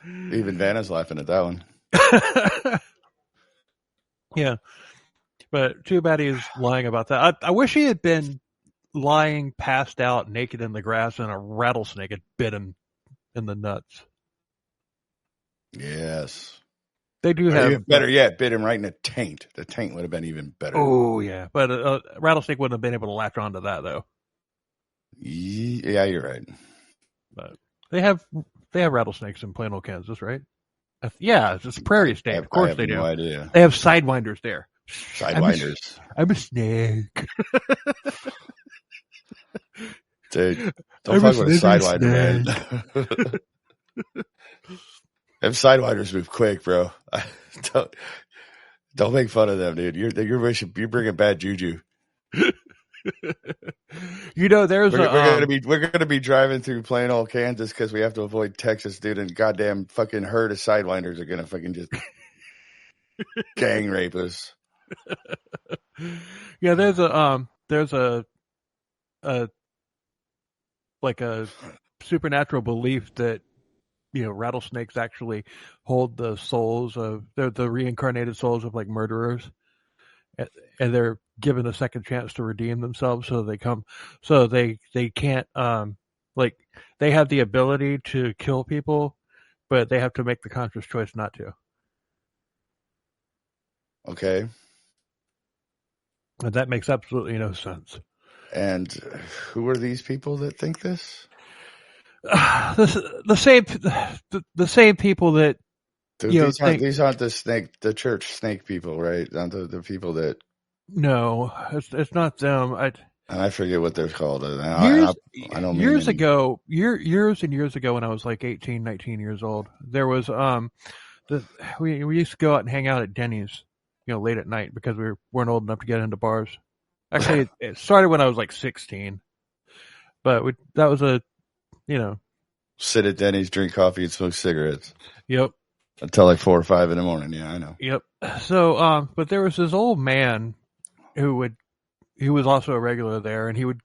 Even Vanna's laughing at that one. Yeah, but too bad he's lying about that. I wish he had been lying passed out naked in the grass and a rattlesnake had bit him in the nuts. Yes. They do have... Better yet, bit him right in the taint. The taint would have been even better. Oh, yeah. But a rattlesnake wouldn't have been able to latch onto that, though. Yeah, you're right. But they have rattlesnakes in Plano, Kansas, right? Yeah, it's a prairie state. Of course they do. No idea. They have sidewinders there. Sidewinders. I'm a snake. Dude, don't fuck with a sidewinder, man. Them sidewinders move quick, bro. Don't make fun of them, dude. You're bringing bad juju. You know, there's we're gonna be driving through plain old Kansas because we have to avoid Texas, dude, and goddamn fucking herd of sidewinders are gonna fucking just gang rape us. Yeah, there's a like a supernatural belief that, you know, rattlesnakes actually hold the souls of the reincarnated souls of like murderers, and they're given a second chance to redeem themselves. So they can't like they have the ability to kill people, but they have to make the conscious choice not to. Okay. And that makes absolutely no sense. And who are these people that think this? The same people that these aren't the church snake people, right? Not the people that. No, it's not them. I forget what they're called. Years ago, when I was like 18, 19 years old, there was we used to go out and hang out at Denny's, you know, late at night because we weren't old enough to get into bars. Actually, it started when I was like 16, but that was a, you know, sit at Denny's, drink coffee, and smoke cigarettes. Yep. Until like 4 or 5 in the morning. Yeah, I know. Yep. So, but there was this old man he was also a regular there, and he would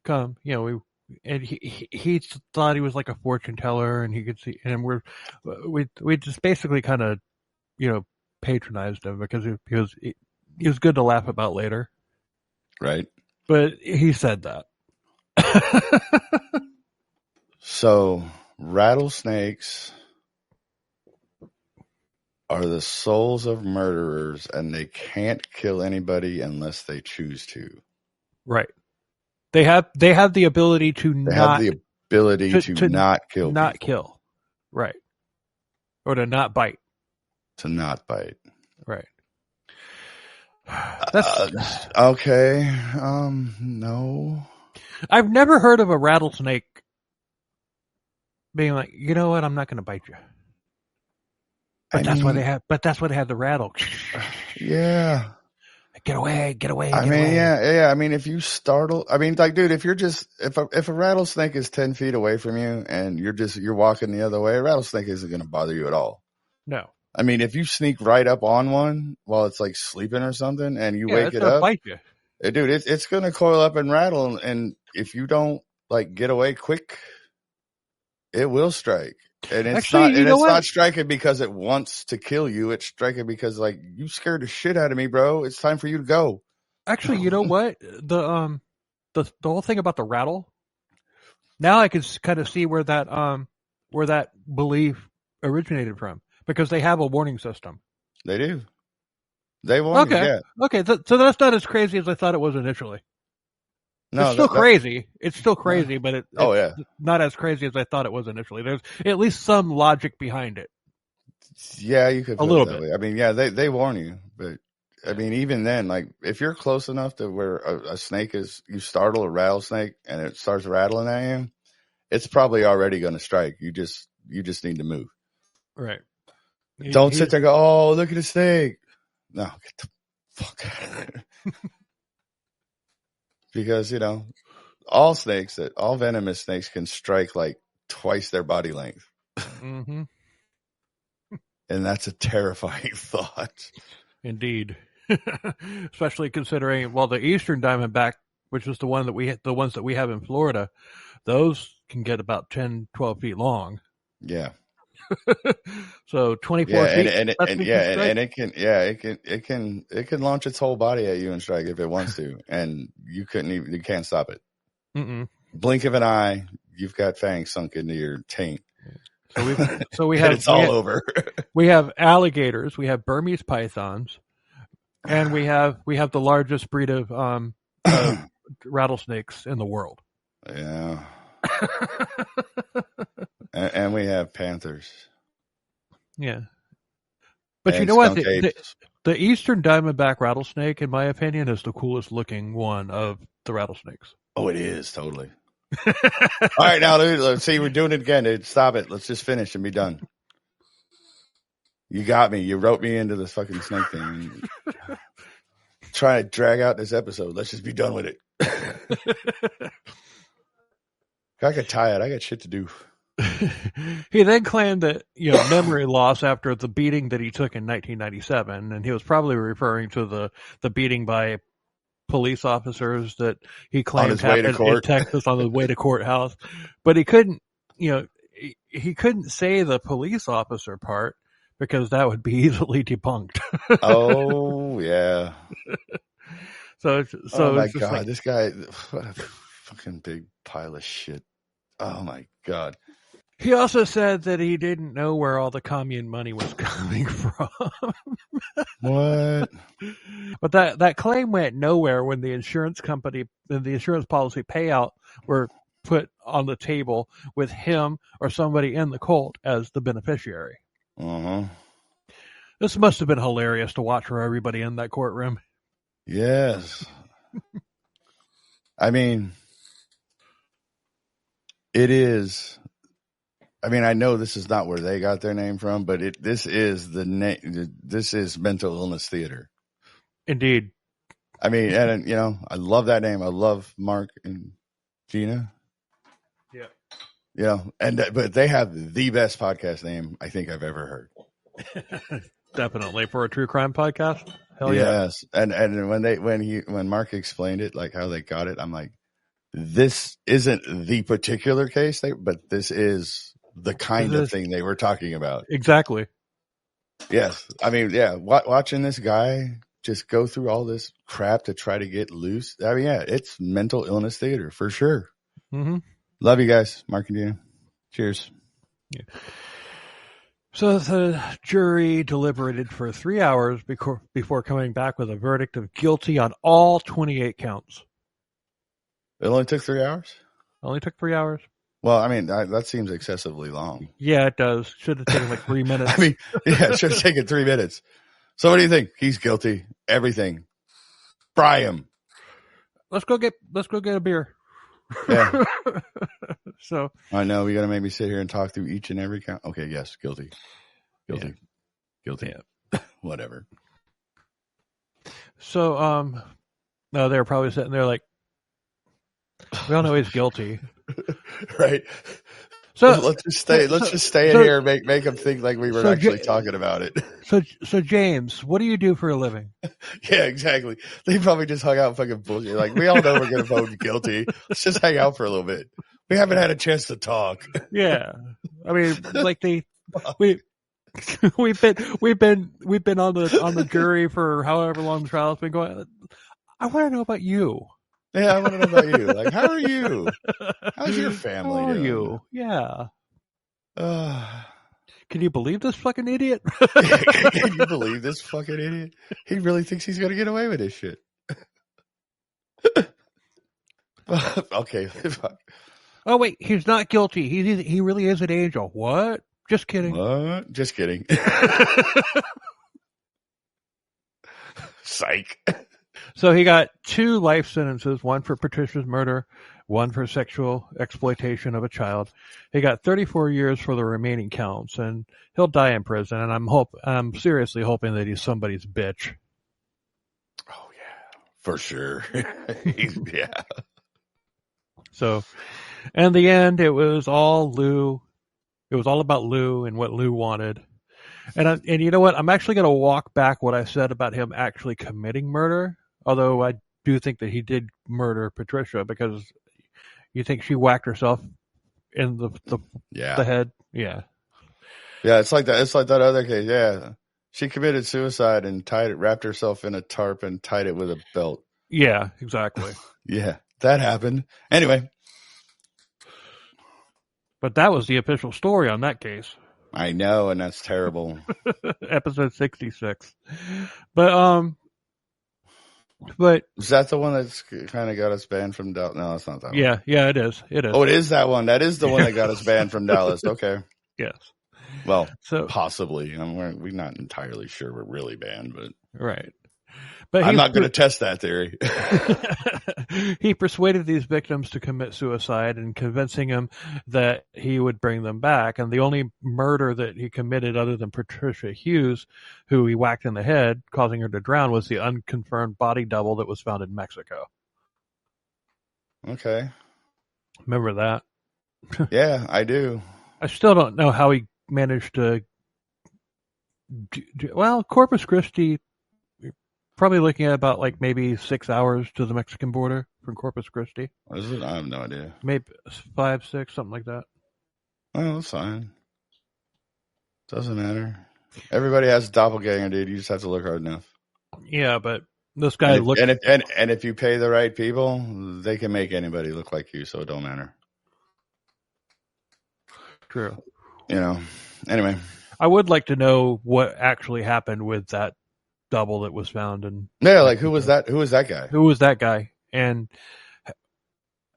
come, you know, he thought he was like a fortune teller, and he could see, and we just basically kind of, you know, patronized him because he was good to laugh about later. Right. But he said that. So rattlesnakes are the souls of murderers, and they can't kill anybody unless they choose to. Right. They have the ability to not kill. Not kill. Right. Or to not bite. To not bite. Right. That's okay. No. I've never heard of a rattlesnake being like, you know what, I'm not going to bite you. But that's why they had the rattle. Yeah. Get away. Yeah. I mean, if you startle, I mean, like, dude, if a rattlesnake is 10 feet away from you and you're walking the other way, a rattlesnake isn't going to bother you at all. No. I mean, if you sneak right up on one while it's like sleeping or something and you wake it up, bite you. Dude, it's going to coil up and rattle. And if you don't like get away quick, it will strike. And it's Actually, not striking because it wants to kill you. It's striking because like you scared the shit out of me, bro. It's time for you to go. Actually, you know what? The whole thing about the rattle. Now I can kind of see where that belief originated from, because they have a warning system. They do. They warn you, yeah. Okay, so that's not as crazy as I thought it was initially. No, it's still crazy. It's still crazy, but it's not as crazy as I thought it was initially. There's at least some logic behind it. Yeah, you could a little bit. Way. I mean, yeah, they warn you, but I mean, even then, like if you're close enough to where a snake is, you startle a rattlesnake and it starts rattling at you, it's probably already going to strike. You just need to move. Right. Don't sit there and go, oh, look at the snake. No, get the fuck out of there. Because, all venomous snakes can strike like twice their body length. Mm-hmm. And that's a terrifying thought. Indeed. Especially considering, the eastern diamondback, which is the ones that we have in Florida, those can get about 10, 12 feet long. Yeah. So 24 feet. It can launch its whole body at you and strike if it wants to, and you can't stop it. Mm-mm. Blink of an eye, you've got fangs sunk into your taint. So we have it's all over. We have alligators, we have Burmese pythons, and we have the largest breed of rattlesnakes in the world. Yeah. And we have panthers. Yeah. But you know what? The eastern diamondback rattlesnake, in my opinion, is the coolest looking one of the rattlesnakes. Oh, it is, totally. All right, now, dude, let's see. We're doing it again, dude. Stop it. Let's just finish and be done. You got me. You wrote me into this fucking snake thing. Try to drag out this episode. Let's just be done with it. I could tie it. I got shit to do. He then claimed that memory loss after the beating that he took in 1997, and he was probably referring to the beating by police officers that he claimed happened in Texas on the way to courthouse. But he couldn't, he couldn't say the police officer part because that would be easily debunked. Oh yeah. So oh my god, this guy, what a fucking big pile of shit. Oh my god. He also said that he didn't know where all the commune money was coming from. What? But that claim went nowhere when the insurance company and the insurance policy payout were put on the table with him or somebody in the cult as the beneficiary. Uh-huh. This must have been hilarious to watch for everybody in that courtroom. Yes. I mean, it is. I mean, I know this is not where they got their name from, but this is This is mental illness theater. Indeed. I mean, and I love that name. I love Mark and Gina. Yeah. But they have the best podcast name I think I've ever heard. Definitely for a true crime podcast. Hell yeah. Yes, and when Mark explained it, like how they got it, I'm like, this isn't the particular case, but this is the kind of thing they were talking about. Exactly. Yes. I mean, yeah, watching this guy just go through all this crap to try to get loose. I mean, yeah, it's mental illness theater for sure. Mm-hmm. Love you guys, Mark and Gina. Cheers. Yeah. So the jury deliberated for 3 hours before coming back with a verdict of guilty on all 28 counts. It only took 3 hours? Only took 3 hours. Well, I mean, that seems excessively long. Yeah, it does. Should have taken like 3 minutes. I mean, yeah, it should have taken 3 minutes. So what do you think? He's guilty. Everything. Fry him. Let's go get a beer. Yeah. So I know we got to make me sit here and talk through each and every count. Okay, yes, guilty. Guilty. Yeah. Whatever. So no, they're probably sitting there like, we all know he's guilty. Right. let's just stay in here and make them think like we were actually talking about it. So James, what do you do for a living? Yeah, exactly. They probably just hung out and fucking bullshit. Like, we all know we're gonna vote guilty. Let's just hang out for a little bit. We haven't had a chance to talk. Yeah, I mean, like we've been on the jury for however long the trial's been going. I want to know about you. Yeah, I want to know about you. Like, how are you? How's your family? How are doing? you? Yeah. Can you believe this fucking idiot? Can you believe this fucking idiot? He really thinks he's gonna get away with this shit. Okay. Oh wait, he's not guilty. He really is an angel. What? Just kidding. What? Just kidding. Psych. So he got 2 life sentences, one for Patricia's murder, one for sexual exploitation of a child. He got 34 years for the remaining counts, and he'll die in prison. And I'm seriously hoping that he's somebody's bitch. Oh yeah, for sure. Yeah. So, in the end, it was all Lou. It was all about Lou and what Lou wanted. And you know what? I'm actually going to walk back what I said about him actually committing murder. Although I do think that he did murder Patricia, because you think she whacked herself in the head. Yeah. Yeah, it's like that. It's like that other case. Yeah. She committed suicide and wrapped herself in a tarp and tied it with a belt. Yeah, exactly. Yeah, that happened. Anyway. But that was the official story on that case. I know, and that's terrible. Episode 66. But is that the one that's kind of got us banned from Dallas? No, it's not that one. Yeah, it is. It is. Oh, it is that one. That is the one that got us banned from Dallas. Okay. Yes. Well, possibly. We're not entirely sure we're really banned, but right. But I'm not going to test that theory. He persuaded these victims to commit suicide and convincing them that he would bring them back. And the only murder that he committed other than Patricia Hughes, who he whacked in the head, causing her to drown, was the unconfirmed body double that was found in Mexico. Okay. Remember that? Yeah, I do. I still don't know how he managed to... Well, Corpus Christi... Probably looking at about like maybe 6 hours to the Mexican border from Corpus Christi. What is it? I have no idea. Maybe 5, 6, something like that. Oh, that's fine. Doesn't matter. Everybody has a doppelganger, dude. You just have to look hard enough. Yeah, but this guy looked... And if you pay the right people, they can make anybody look like you, so it don't matter. True. You know. Anyway. I would like to know what actually happened with that double that was found. And like who was that? Who was that guy? Who was that guy? And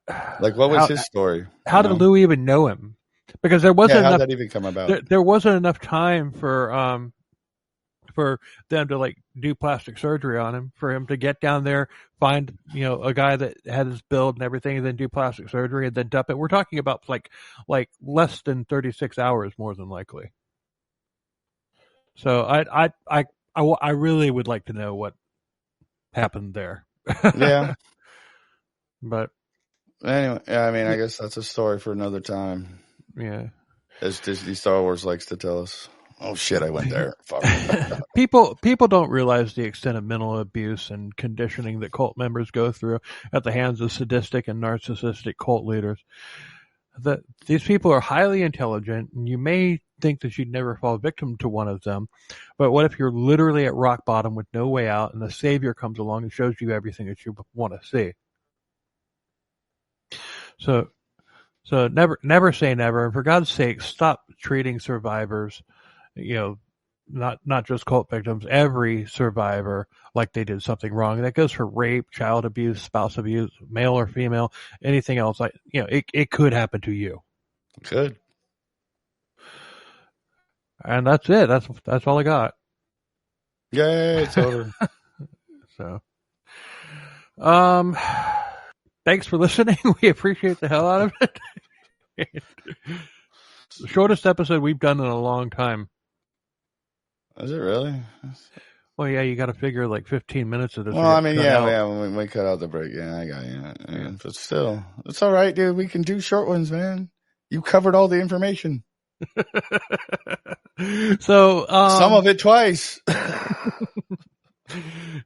like, what was his story? How did Lou even know him? Because there wasn't enough. How did that even come about? There wasn't enough time for them to like do plastic surgery on him, for him to get down there, find a guy that had his build and everything, and then do plastic surgery and then dump it. We're talking about like less than 36 hours, more than likely. So I really would like to know what happened there. Yeah. But anyway, I mean, I guess that's a story for another time. Yeah. As Disney Star Wars likes to tell us. Oh shit, I went there. Fuck. People don't realize the extent of mental abuse and conditioning that cult members go through at the hands of sadistic and narcissistic cult leaders. That these people are highly intelligent, and you may think that you'd never fall victim to one of them, but what if you're literally at rock bottom with no way out, and the savior comes along and shows you everything that you want to see? So never say never, and for God's sake, stop treating survivors, not just cult victims, every survivor, like they did something wrong. That goes for rape, child abuse, spouse abuse, male or female, anything else. Like, it could happen to you. It could. And that's it. That's all I got. Yay, it's over. So, thanks for listening. We appreciate the hell out of it. The shortest episode we've done in a long time. Is it really? Well, yeah, you got to figure like 15 minutes of this. Well, I mean, when we cut out the break, yeah, I got you. Yeah. But still, it's all right, dude. We can do short ones, man. You covered all the information. So some of it twice.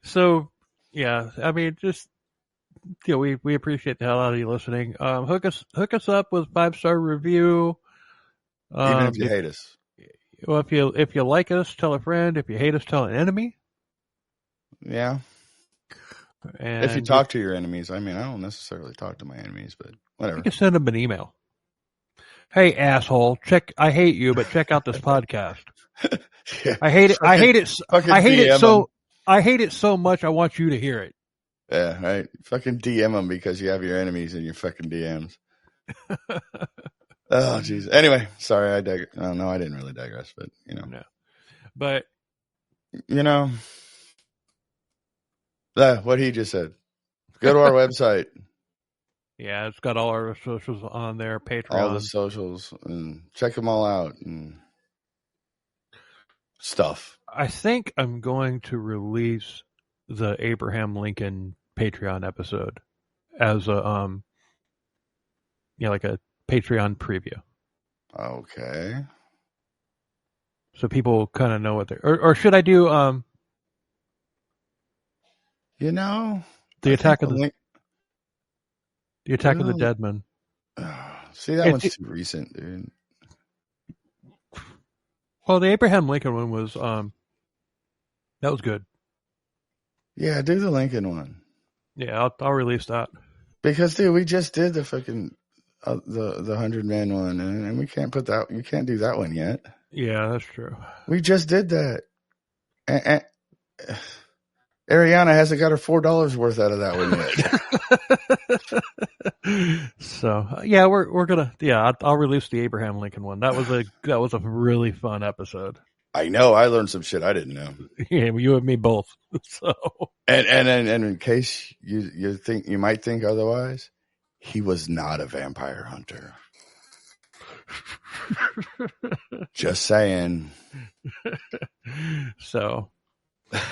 So yeah, I mean, just we appreciate the hell out of you listening. Hook us up with 5-star review. Even if you hate us. Well, if you like us, tell a friend. If you hate us, tell an enemy. Yeah. And if you talk to your enemies, I mean, I don't necessarily talk to my enemies, but whatever. You can send them an email. Hey, asshole! I hate you, but check out this podcast. Yeah. I hate it. I hate it. I hate it so. them. I hate it so much. I want you to hear it. Yeah, right. Fucking DM them because you have your enemies in your fucking DMs. Oh, jeez. Anyway, sorry, I digress. Oh, no, I didn't really digress, but No. But what he just said. Go to our website. Yeah, it's got all our socials on there. Patreon, all the socials, and check them all out and stuff. I think I'm going to release the Abraham Lincoln Patreon episode as a like a Patreon preview. Okay. So people kind of know what they're or should I do the attack of the Deadman. See, that one's too recent, dude. Well, the Abraham Lincoln one was that was good. Yeah, do the Lincoln one. Yeah, I'll release that. Because dude, we just did the fucking the 100-man one, and we can't put that. You can't do that one yet. Yeah, that's true. We just did that. And Ariana hasn't got her $4 worth out of that one yet. So yeah, we're gonna I'll release the Abraham Lincoln one. That was a really fun episode. I know. I learned some shit I didn't know. Yeah, you and me both. So and in case you might think otherwise, he was not a vampire hunter. Just saying. So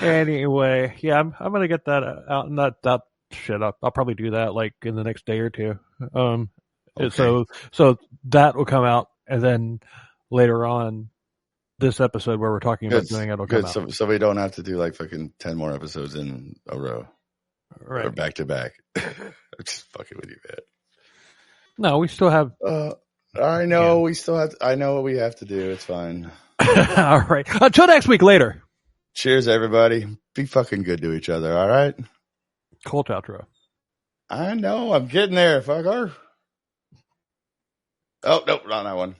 anyway, yeah, I'm gonna get that out and that shit up. I'll probably do that like in the next day or two. Okay. So that will come out, and then later on, this episode where we're talking about doing it will come out. So we don't have to do like fucking 10 more episodes in a row, right? Or back to back. I'm just fucking with you, man. No, we still have. I know we still have. I know what we have to do. It's fine. All right. Until next week. Later. Cheers, everybody. Be fucking good to each other. All right. Colt outro. I know. I'm getting there, fucker. Oh, nope, not that one.